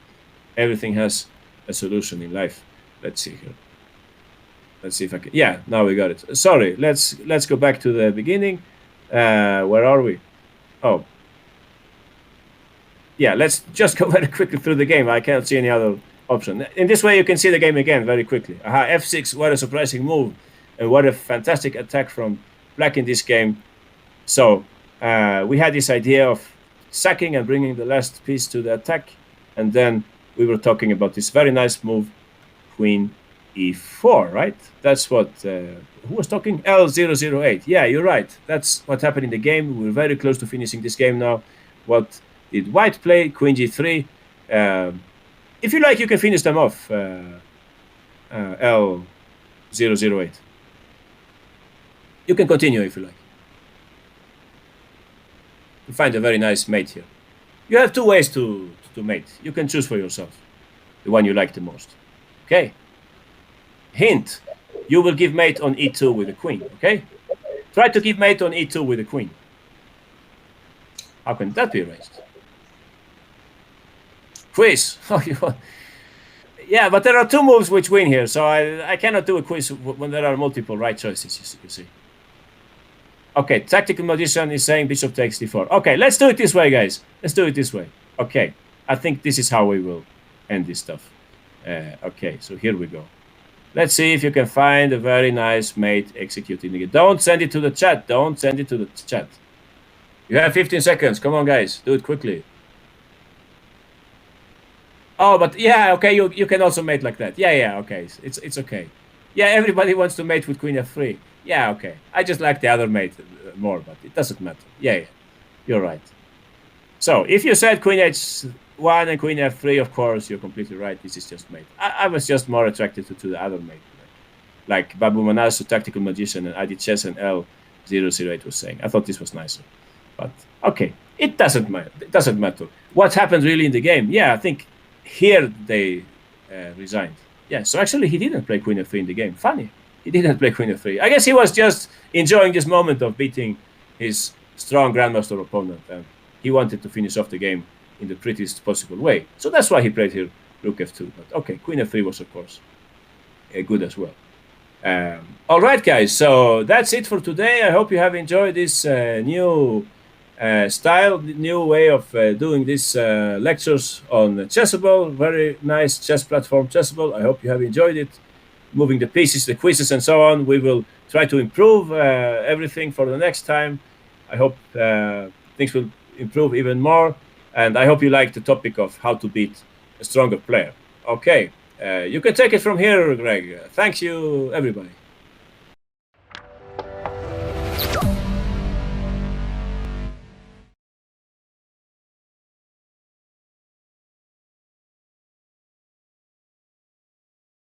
Everything has a solution in life. Let's see here. Let's see if I can. Yeah, now we got it. Sorry. Let's go back to the beginning. Where are we? Oh. Yeah, let's just go very quickly through the game. I can't see any other option. In this way, you can see the game again very quickly. Aha, f6, what a surprising move. And what a fantastic attack from black in this game. So we had this idea of sacking and bringing the last piece to the attack. And then we were talking about this very nice move, queen e4, right? That's what, who was talking? L008. Yeah, you're right. That's what happened in the game. We're very close to finishing this game now. What did white play? Queen g3. If you like, you can finish them off, L008. You can continue if you like. You find a very nice mate here. You have two ways to mate. You can choose for yourself the one you like the most. Okay? Hint, you will give mate on e2 with the queen, okay? Try to give mate on e2 with the queen. How can that be arranged? Quiz. Yeah, but there are two moves which win here, so I cannot do a quiz when there are multiple right choices, you see. Okay, Tactical Magician is saying bishop takes d4. Okay, let's do it this way, guys. Let's do it this way. Okay, I think this is how we will end this stuff. Okay, so here we go. Let's see if you can find a very nice mate executing it. Don't send it to the chat. Don't send it to the chat. You have 15 seconds. Come on, guys. Do it quickly. Oh, but yeah, okay, you can also mate like that. Yeah, okay. It's okay. Yeah, everybody wants to mate with queen f3. Yeah, okay. I just like the other mate more, but it doesn't matter. Yeah. You're right. So, if you said queen h1 and queen f3, of course, you're completely right. This is just mate. I was just more attracted to the other mate. Like Babu Manasu, Tactical Magician, and Adi Chess and L008 was saying. I thought this was nicer. But, okay. It doesn't matter. It doesn't matter. What happened really in the game? Yeah, I think here they resigned. Yeah, so actually he didn't play queen f3 in the game. Funny. He didn't play queen f3. I guess he was just enjoying this moment of beating his strong grandmaster opponent. And he wanted to finish off the game in the prettiest possible way. So that's why he played here rook f2. But okay, queen f3 was, of course, good as well. All right, guys. So that's it for today. I hope you have enjoyed this new style, new way of doing these lectures on Chessable. Very nice chess platform, Chessable. I hope you have enjoyed it. Moving the pieces, the quizzes, and so on. We will try to improve everything for the next time. I hope things will improve even more. And I hope you like the topic of how to beat a stronger player. Okay, you can take it from here, Greg. Thank you, everybody.